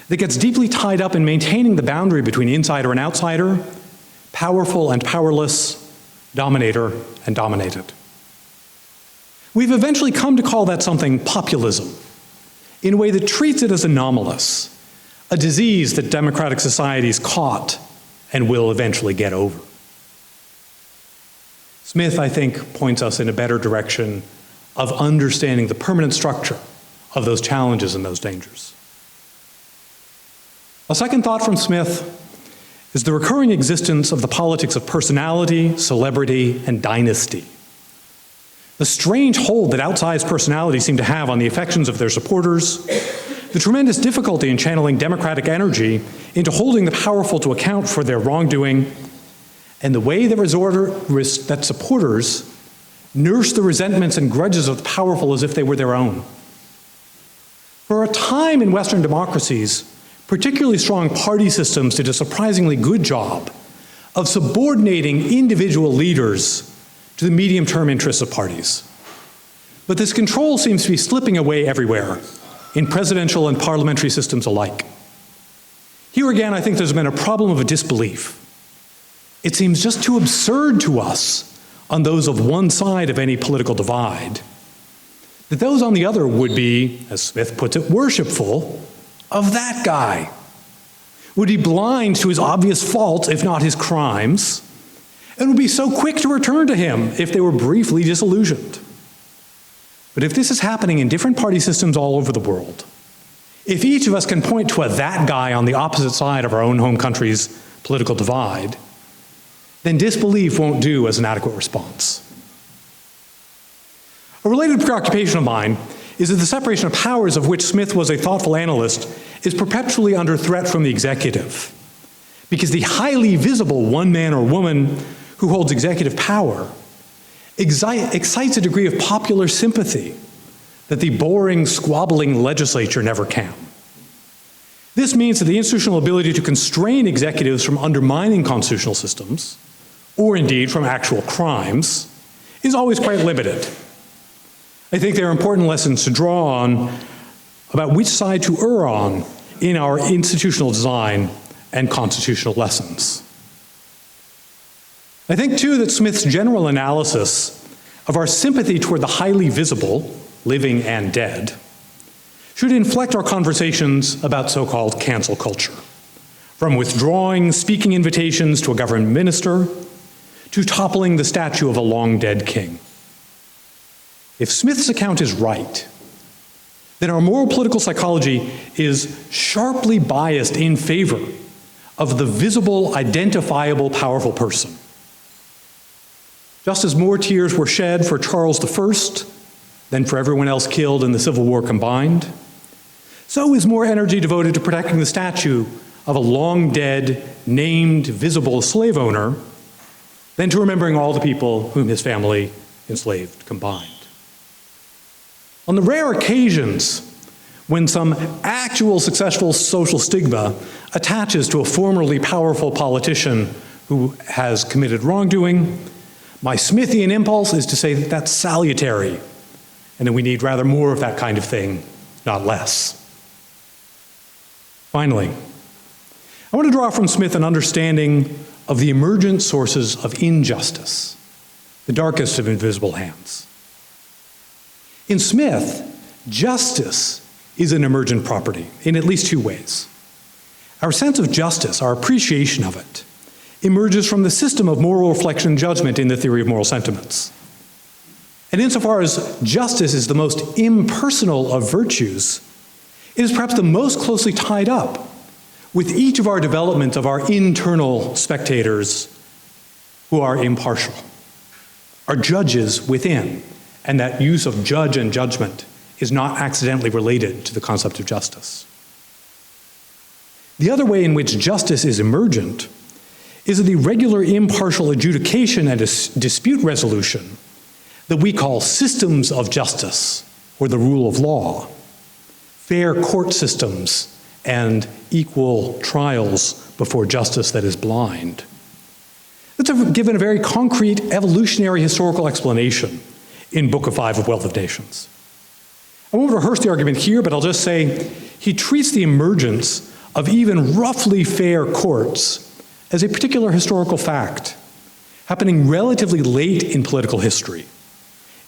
that gets deeply tied up in maintaining the boundary between insider and outsider, powerful and powerless, dominator and dominated. We've eventually come to call that something populism, in a way that treats it as anomalous, a disease that democratic societies caught and will eventually get over. Smith, I think, points us in a better direction of understanding the permanent structure of those challenges and those dangers. A second thought from Smith is the recurring existence of the politics of personality, celebrity, and dynasty. The strange hold that outsized personalities seem to have on the affections of their supporters, the tremendous difficulty in channeling democratic energy into holding the powerful to account for their wrongdoing, and the way that supporters nurse the resentments and grudges of the powerful as if they were their own. For a time in Western democracies, particularly strong party systems did a surprisingly good job of subordinating individual leaders to the medium-term interests of parties. But this control seems to be slipping away everywhere, in presidential and parliamentary systems alike. Here again, I think there's been a problem of a disbelief. It seems just too absurd to us on those of one side of any political divide, that those on the other would be, as Smith puts it, worshipful of that guy, would be blind to his obvious faults, if not his crimes, and would be so quick to return to him if they were briefly disillusioned. But if this is happening in different party systems all over the world, If each of us can point to a that guy on the opposite side of our own home country's political divide, then disbelief won't do as an adequate response. A related preoccupation of mine is that the separation of powers of which Smith was a thoughtful analyst is perpetually under threat from the executive, because the highly visible one man or woman who holds executive power excites a degree of popular sympathy that the boring, squabbling legislature never can. This means that the institutional ability to constrain executives from undermining constitutional systems, or indeed from actual crimes, is always quite limited. I think there are important lessons to draw on about which side to err on in our institutional design and constitutional lessons. I think, too, that Smith's general analysis of our sympathy toward the highly visible, living and dead, should inflect our conversations about so-called cancel culture, from withdrawing speaking invitations to a government minister to toppling the statue of a long-dead king. If Smith's account is right, then our moral political psychology is sharply biased in favor of the visible, identifiable, powerful person. Just as more tears were shed for Charles I than for everyone else killed in the Civil War combined, so is more energy devoted to protecting the statue of a long-dead, named, visible slave owner than to remembering all the people whom his family enslaved combined. On the rare occasions when some actual successful social stigma attaches to a formerly powerful politician who has committed wrongdoing, my Smithian impulse is to say that that's salutary, and that we need rather more of that kind of thing, not less. Finally, I want to draw from Smith an understanding of the emergent sources of injustice, the darkest of invisible hands. In Smith, justice is an emergent property in at least two ways. Our sense of justice, our appreciation of it, emerges from the system of moral reflection and judgment in the theory of moral sentiments. And insofar as justice is the most impersonal of virtues, it is perhaps the most closely tied up with each of our development of our internal spectators who are impartial, our judges within. And that use of judge and judgment is not accidentally related to the concept of justice. The other way in which justice is emergent is the regular impartial adjudication and dispute resolution that we call systems of justice, or the rule of law, fair court systems, and equal trials before justice that is blind. That's given a very concrete evolutionary historical explanation in Book of 5 of Wealth of Nations. I won't rehearse the argument here, but I'll just say he treats the emergence of even roughly fair courts as a particular historical fact, happening relatively late in political history.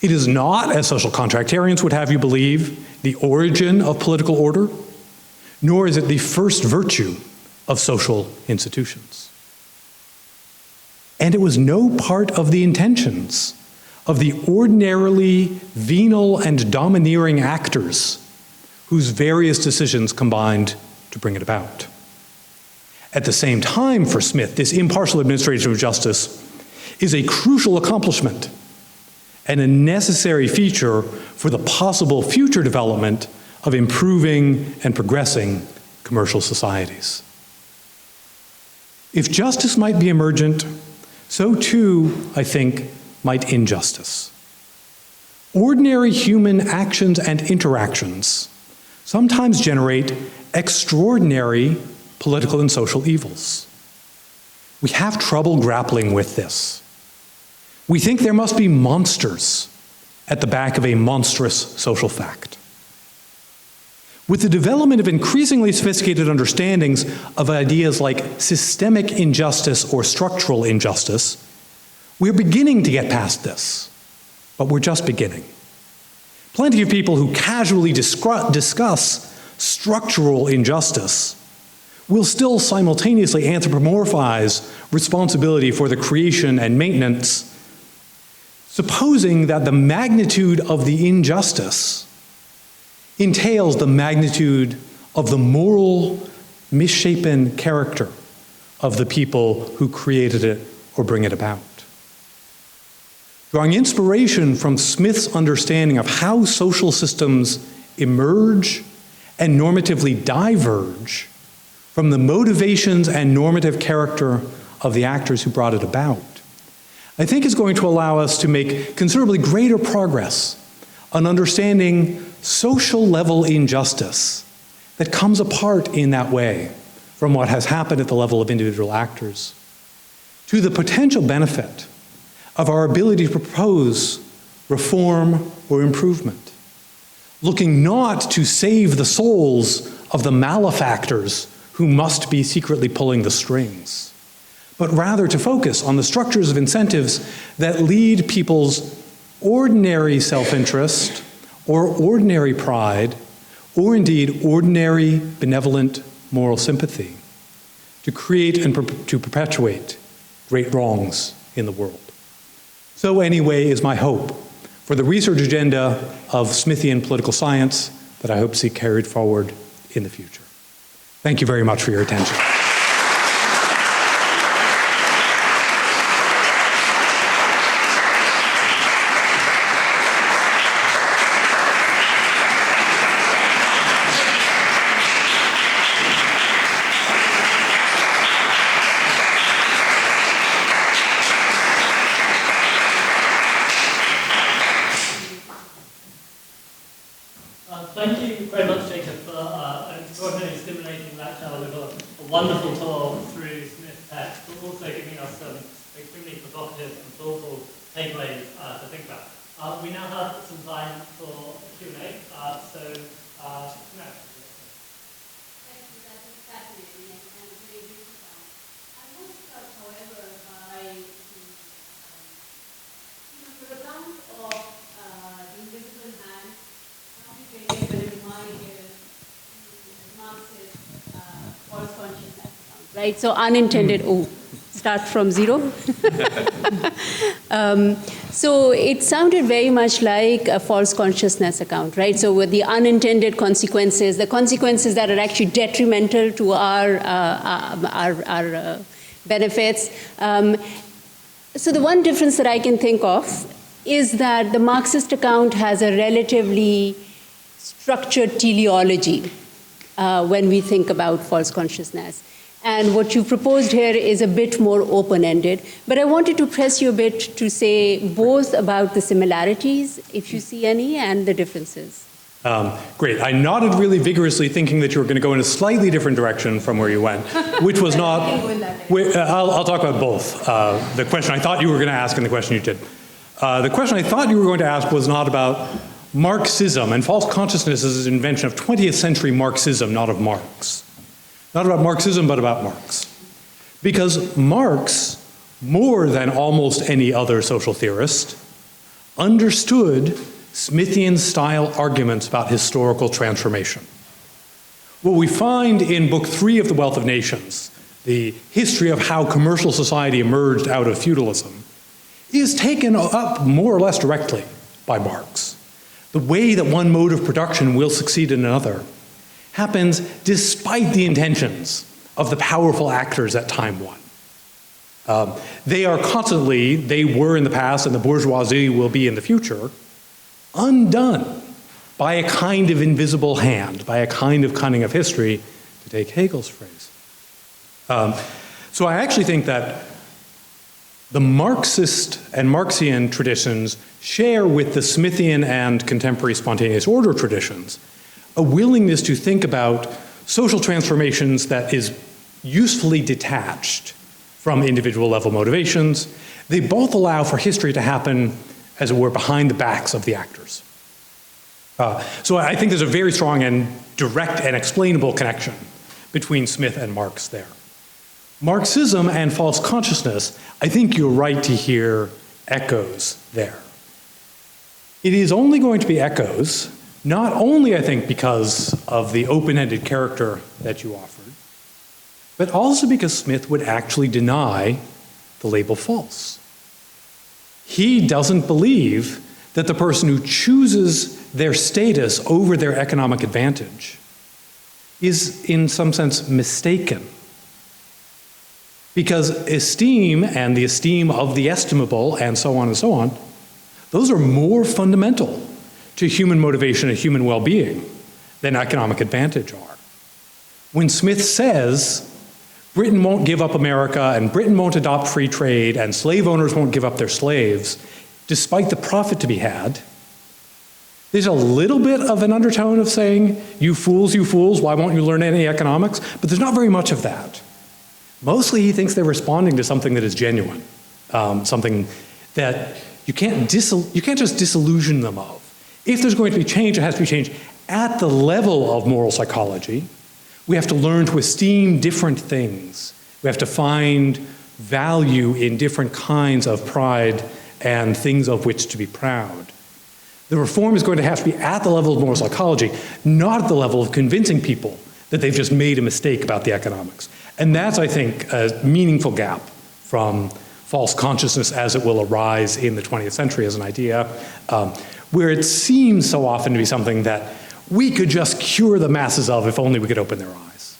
It is not, as social contractarians would have you believe, the origin of political order, nor is it the first virtue of social institutions. And it was no part of the intentions of the ordinarily venal and domineering actors whose various decisions combined to bring it about. At the same time, for Smith, this impartial administration of justice is a crucial accomplishment and a necessary feature for the possible future development of improving and progressing commercial societies. If justice might be emergent, so too, I think, might injustice. Ordinary human actions and interactions sometimes generate extraordinary political and social evils. We have trouble grappling with this. We think there must be monsters at the back of a monstrous social fact. With the development of increasingly sophisticated understandings of ideas like systemic injustice or structural injustice, we're beginning to get past this, but we're just beginning. Plenty of people who casually discuss structural injustice will still simultaneously anthropomorphize responsibility for the creation and maintenance, supposing that the magnitude of the injustice entails the magnitude of the moral, misshapen character of the people who created it or bring it about. Drawing inspiration from Smith's understanding of how social systems emerge and normatively diverge from the motivations and normative character of the actors who brought it about, I think is going to allow us to make considerably greater progress on understanding social level injustice that comes apart in that way from what has happened at the level of individual actors to the potential benefit of our ability to propose reform or improvement, looking not to save the souls of the malefactors who must be secretly pulling the strings, but rather to focus on the structures of incentives that lead people's ordinary self-interest or ordinary pride, or indeed ordinary benevolent moral sympathy, to create and to perpetuate great wrongs in the world. So anyway is my hope for the research agenda of Smithian political science that I hope to see carried forward in the future. Thank you very much for your attention. Thank you very much, Jacob, for an extraordinarily stimulating lecture with a wonderful talk through Smith's text, but also giving us some extremely provocative and thoughtful takeaways to think about. We now have some time for Q&A, so no. Thank you, that was fascinating and very beautiful. I want to start, however, by your account of the invisible hand. False consciousness account, right? So unintended, start from zero. So it sounded very much like a false consciousness account, right? So with the unintended consequences, the consequences that are actually detrimental to our benefits. So the one difference that I can think of is that the Marxist account has a relatively structured teleology when we think about false consciousness. And what you proposed here is a bit more open-ended. But I wanted to press you a bit to say both about the similarities, if you see any, and the differences. Great. I nodded really vigorously thinking that you were going to go in a slightly different direction from where you went, which was not... I'll talk about both. The question I thought you were going to ask and the question you did. The question I thought you were going to ask was not about Marxism, and false consciousness is an invention of 20th century Marxism, not of Marx. Not about Marxism, but about Marx. Because Marx, more than almost any other social theorist, understood Smithian-style arguments about historical transformation. What we find in Book 3 of The Wealth of Nations, the history of how commercial society emerged out of feudalism, is taken up more or less directly by Marx. The way that one mode of production will succeed in another happens despite the intentions of the powerful actors at time one. They are constantly, they were in the past and the bourgeoisie will be in the future, undone by a kind of invisible hand, by a kind of cunning of history, to take Hegel's phrase. So I actually think that the Marxist and Marxian traditions share with the Smithian and contemporary spontaneous order traditions a willingness to think about social transformations that is usefully detached from individual level motivations. They both allow for history to happen, as it were, behind the backs of the actors. So I think there's a very strong and direct and explainable connection between Smith and Marx there. Marxism and false consciousness, I think you're right to hear echoes there. It is only going to be echoes, not only, I think, because of the open-ended character that you offered, but also because Smith would actually deny the label false. He doesn't believe that the person who chooses their status over their economic advantage is in some sense mistaken. Because esteem and the esteem of the estimable and so on, those are more fundamental to human motivation and human well-being than economic advantage are. When Smith says Britain won't give up America and Britain won't adopt free trade and slave owners won't give up their slaves, despite the profit to be had, there's a little bit of an undertone of saying, you fools, why won't you learn any economics? But there's not very much of that. Mostly he thinks they're responding to something that is genuine, something that you can't just disillusion them of. If there's going to be change, it has to be change at the level of moral psychology. We have to learn to esteem different things. We have to find value in different kinds of pride and things of which to be proud. The reform is going to have to be at the level of moral psychology, not at the level of convincing people that they've just made a mistake about the economics. And that's, I think, a meaningful gap from false consciousness as it will arise in the 20th century as an idea, where it seems so often to be something that we could just cure the masses of if only we could open their eyes.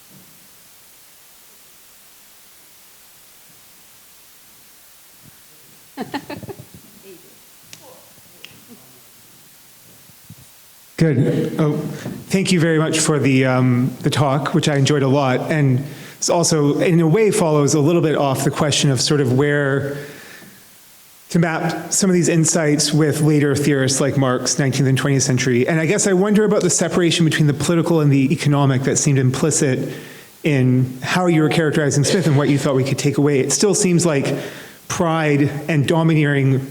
Good. Oh, thank you very much for the talk, which I enjoyed a lot. And it's also, in a way, follows a little bit off the question of sort of where to map some of these insights with later theorists like Marx, 19th and 20th century. And I guess I wonder about the separation between the political and the economic that seemed implicit in how you were characterizing Smith and what you thought we could take away. It still seems like pride and domineering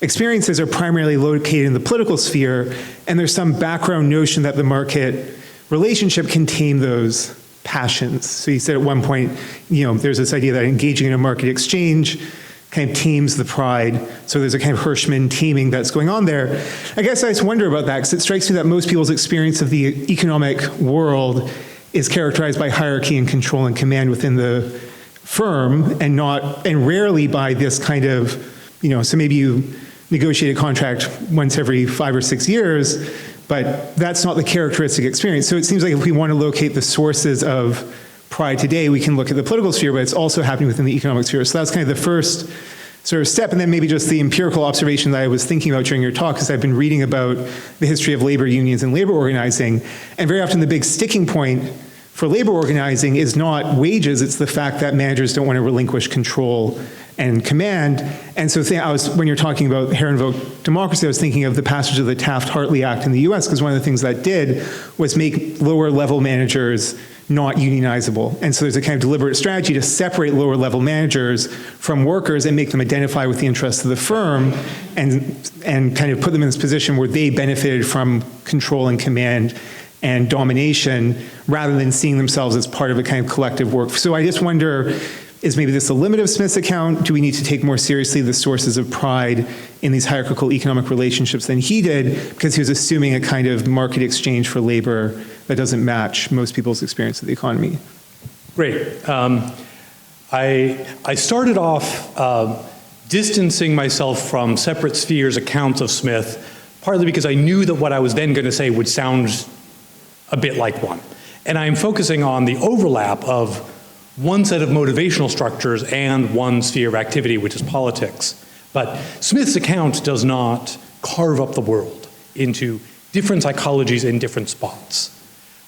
experiences are primarily located in the political sphere, and there's some background notion that the market relationship can tame those passions. So you said at one point, there's this idea that engaging in a market exchange kind of tames the pride. So there's a kind of Hirschman taming that's going on there. I guess I just wonder about that, because it strikes me that most people's experience of the economic world is characterized by hierarchy and control and command within the firm, and rarely by this kind of, so maybe you negotiate a contract once every 5 or 6 years, but that's not the characteristic experience. So it seems like if we want to locate the sources of pride today, we can look at the political sphere, but it's also happening within the economic sphere. So that's kind of the first sort of step. And then maybe just the empirical observation that I was thinking about during your talk, because I've been reading about the history of labor unions and labor organizing. And very often the big sticking point for labor organizing is not wages, it's the fact that managers don't want to relinquish control and command. And so when you're talking about Herrenvolk democracy, I was thinking of the passage of the Taft-Hartley Act in the US, because one of the things that did was make lower level managers not unionizable. And so there's a kind of deliberate strategy to separate lower level managers from workers and make them identify with the interests of the firm and kind of put them in this position where they benefited from control and command and domination rather than seeing themselves as part of a kind of collective work. So I just wonder, is maybe this a limit of Smith's account? Do we need to take more seriously the sources of pride in these hierarchical economic relationships than he did, because he was assuming a kind of market exchange for labor that doesn't match most people's experience of the economy? Great. I started off distancing myself from separate spheres accounts of Smith, partly because I knew that what I was then going to say would sound a bit like one. And I'm focusing on the overlap of one set of motivational structures and one sphere of activity, which is politics. But Smith's account does not carve up the world into different psychologies in different spots.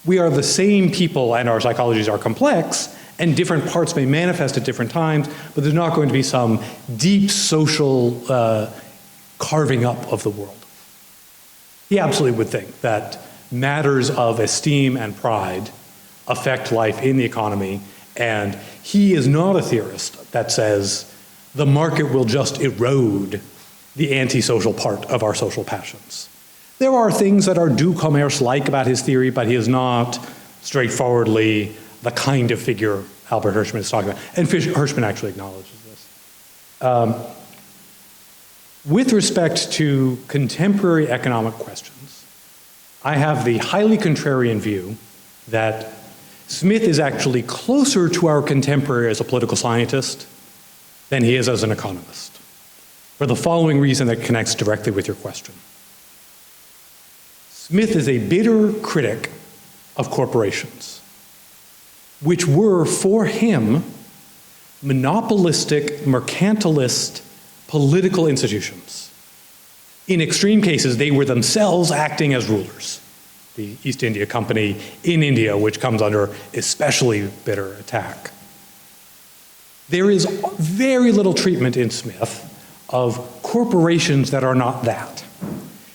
We are the same people and our psychologies are complex, and different parts may manifest at different times, but there's not going to be some deep social carving up of the world. He absolutely would think that matters of esteem and pride affect life in the economy, and he is not a theorist that says the market will just erode the antisocial part of our social passions. There are things that are du commerce-like about his theory, but he is not straightforwardly the kind of figure Albert Hirschman is talking about. And Hirschman actually acknowledges this. With respect to contemporary economic questions, I have the highly contrarian view that Smith is actually closer to our contemporary as a political scientist than he is as an economist, for the following reason that connects directly with your question. Smith is a bitter critic of corporations. which were, for him, monopolistic, mercantilist political institutions. In extreme cases, they were themselves acting as rulers. The East India Company in India, which comes under especially bitter attack. There is very little treatment in Smith of corporations that are not that.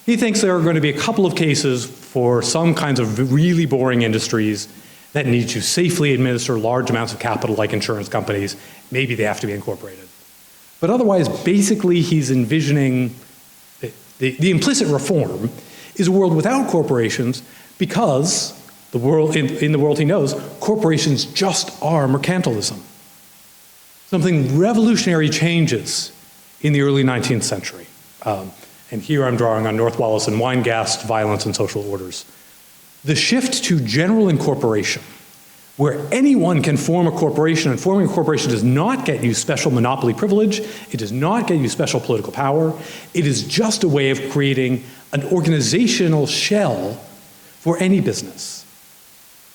He thinks there are going to be a couple of cases for some kinds of really boring industries that need to safely administer large amounts of capital, like insurance companies. Maybe they have to be incorporated. But otherwise, basically, he's envisioning the implicit reform is a world without corporations, because the world, in the world he knows, corporations just are mercantilism. Something revolutionary changes in the early 19th century. And here I'm drawing on North Wallis and Weingast, Violence and Social Orders. The shift to general incorporation, where anyone can form a corporation, and forming a corporation does not get you special monopoly privilege, it does not get you special political power, it is just a way of creating an organizational shell for any business.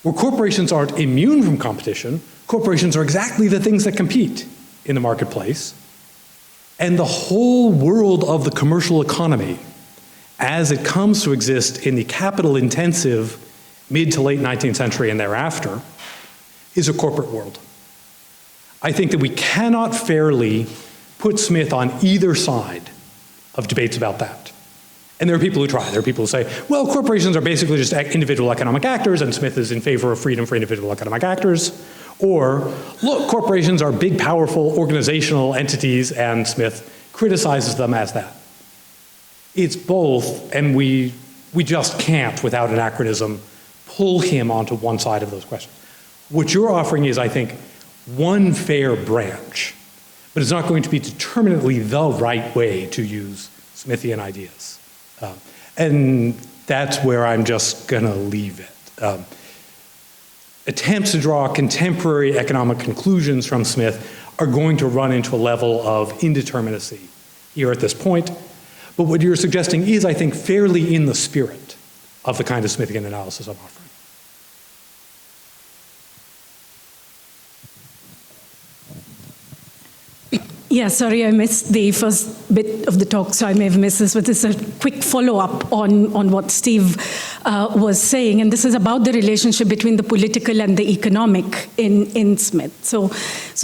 Where corporations aren't immune from competition, corporations are exactly the things that compete in the marketplace. And the whole world of the commercial economy, as it comes to exist in the capital-intensive mid to late 19th century and thereafter, is a corporate world. I think that we cannot fairly put Smith on either side of debates about that. And there are people who try. There are people who say, well, corporations are basically just individual economic actors, and Smith is in favor of freedom for individual economic actors. Or, look, corporations are big, powerful organizational entities, and Smith criticizes them as that. It's both, and we just can't, without anachronism, pull him onto one side of those questions. What you're offering is, I think, one fair branch, but it's not going to be determinately the right way to use Smithian ideas. And that's where I'm just going to leave it. Attempts to draw contemporary economic conclusions from Smith are going to run into a level of indeterminacy here at this point. But what you're suggesting is, I think, fairly in the spirit of the kind of Smithian analysis I'm offering. Yeah, sorry, I missed the first bit of the talk, so I may have missed this, but this is a quick follow-up on what Steve was saying, and this is about the relationship between the political and the economic in Smith. So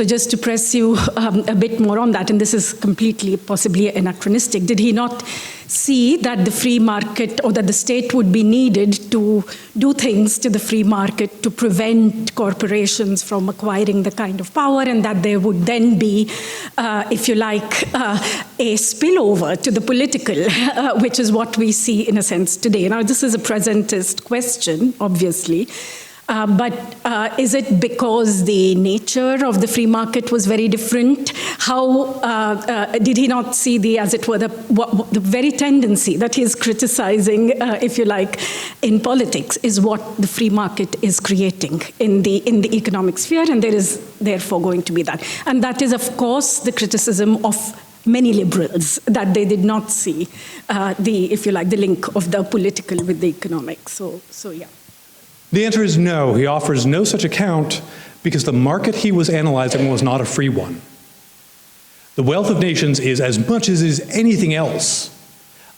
just to press you a bit more on that, and this is completely, possibly anachronistic, did he not see that the free market, or that the state would be needed to do things to the free market to prevent corporations from acquiring the kind of power, and that there would then be, if you like, a spillover to the political, which is what we see in a sense today. Now, this is a presentist question, obviously, but is it because the nature of the free market was very different? How did he not see the, as it were, the very tendency that he is criticizing, if you like, in politics, is what the free market is creating in the economic sphere, and there is therefore going to be that. And that is, of course, the criticism of many liberals, that they did not see the, if you like, the link of the political with the economic. So yeah. The answer is no. He offers no such account because the market he was analyzing was not a free one. The Wealth of Nations is, as much as is anything else,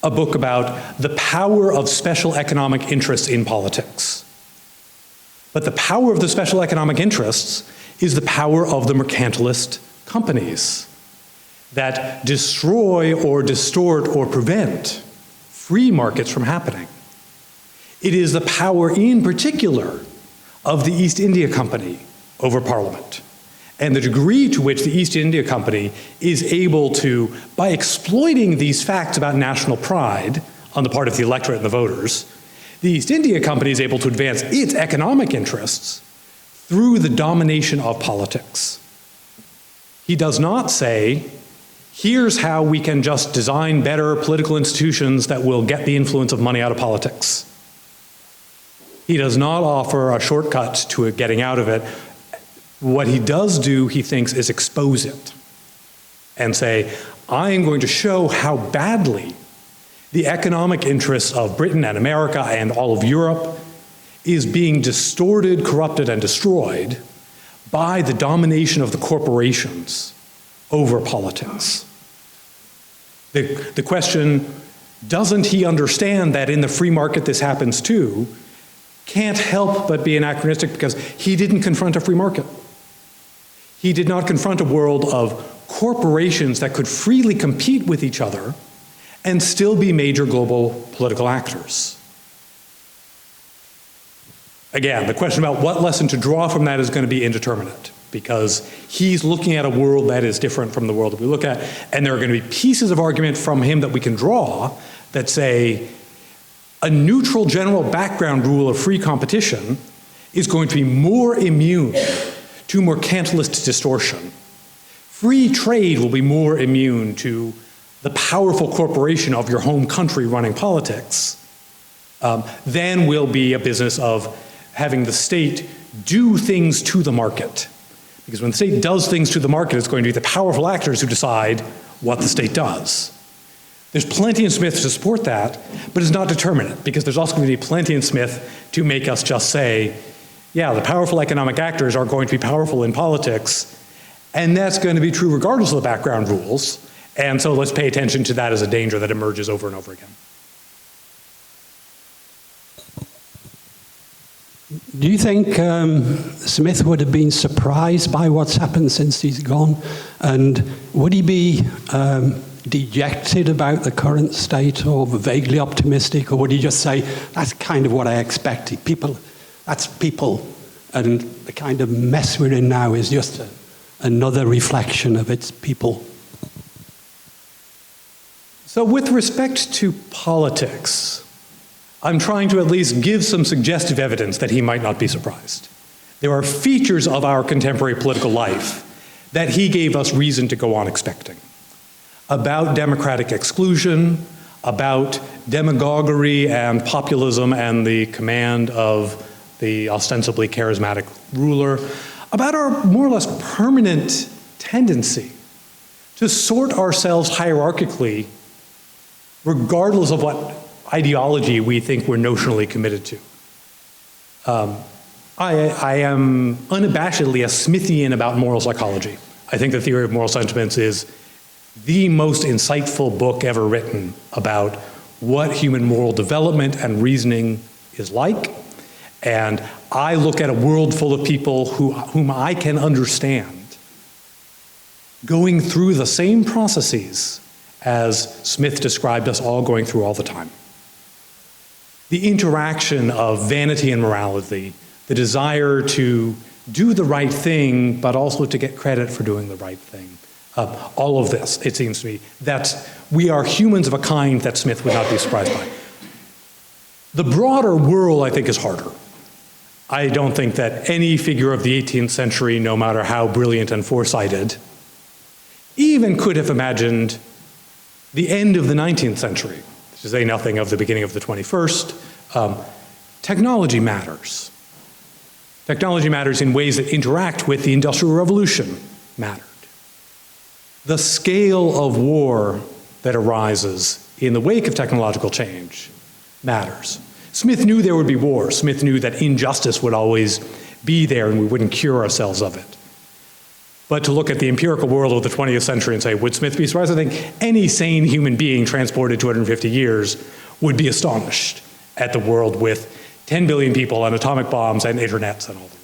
a book about the power of special economic interests in politics. But the power of the special economic interests is the power of the mercantilist companies that destroy or distort or prevent free markets from happening. It is the power, in particular, of the East India Company over Parliament, and the degree to which the East India Company is able to, by exploiting these facts about national pride on the part of the electorate and the voters, the East India Company is able to advance its economic interests through the domination of politics. He does not say, here's how we can just design better political institutions that will get the influence of money out of politics. He does not offer a shortcut to getting out of it. What he does do, he thinks, is expose it and say, I am going to show how badly the economic interests of Britain and America and all of Europe is being distorted, corrupted, and destroyed by the domination of the corporations over politics. The question, doesn't he understand that in the free market this happens too, can't help but be anachronistic because he didn't confront a free market. He did not confront a world of corporations that could freely compete with each other and still be major global political actors. Again, the question about what lesson to draw from that is going to be indeterminate, because he's looking at a world that is different from the world that we look at, and there are going to be pieces of argument from him that we can draw that say a neutral general background rule of free competition is going to be more immune to mercantilist distortion. Free trade will be more immune to the powerful corporation of your home country running politics than will be a business of having the state do things to the market. Because when the state does things to the market, it's going to be the powerful actors who decide what the state does. There's plenty in Smith to support that, but it's not determinate, because there's also going to be plenty in Smith to make us just say, yeah, the powerful economic actors are going to be powerful in politics, and that's going to be true regardless of the background rules, and so let's pay attention to that as a danger that emerges over and over again. Do you think Smith would have been surprised by what's happened since he's gone? And would he be dejected about the current state, or vaguely optimistic, or would he just say, that's kind of what I expected? People, that's people, and the kind of mess we're in now is just another reflection of its people? So with respect to politics, I'm trying to at least give some suggestive evidence that he might not be surprised. There are features of our contemporary political life that he gave us reason to go on expecting. About democratic exclusion, about demagoguery and populism and the command of the ostensibly charismatic ruler, about our more or less permanent tendency to sort ourselves hierarchically regardless of what ideology we think we're notionally committed to. I am unabashedly a Smithian about moral psychology. I think the theory of moral sentiments is the most insightful book ever written about what human moral development and reasoning is like. And I look at a world full of people whom I can understand going through the same processes as Smith described us all going through all the time. The interaction of vanity and morality, the desire to do the right thing, but also to get credit for doing the right thing. All of this, it seems to me, we are humans of a kind that Smith would not be surprised by. The broader world, I think, is harder. I don't think that any figure of the 18th century, no matter how brilliant and foresighted, even could have imagined the end of the 19th century, to say nothing of the beginning of the 21st. Technology matters. Technology matters in ways that interact with the Industrial Revolution mattered. The scale of war that arises in the wake of technological change matters. Smith knew there would be war. Smith knew that injustice would always be there and we wouldn't cure ourselves of it. But to look at the empirical world of the 20th century and say, would Smith be surprised? I think any sane human being transported 250 years would be astonished at the world with 10 billion people and atomic bombs and internets and all that.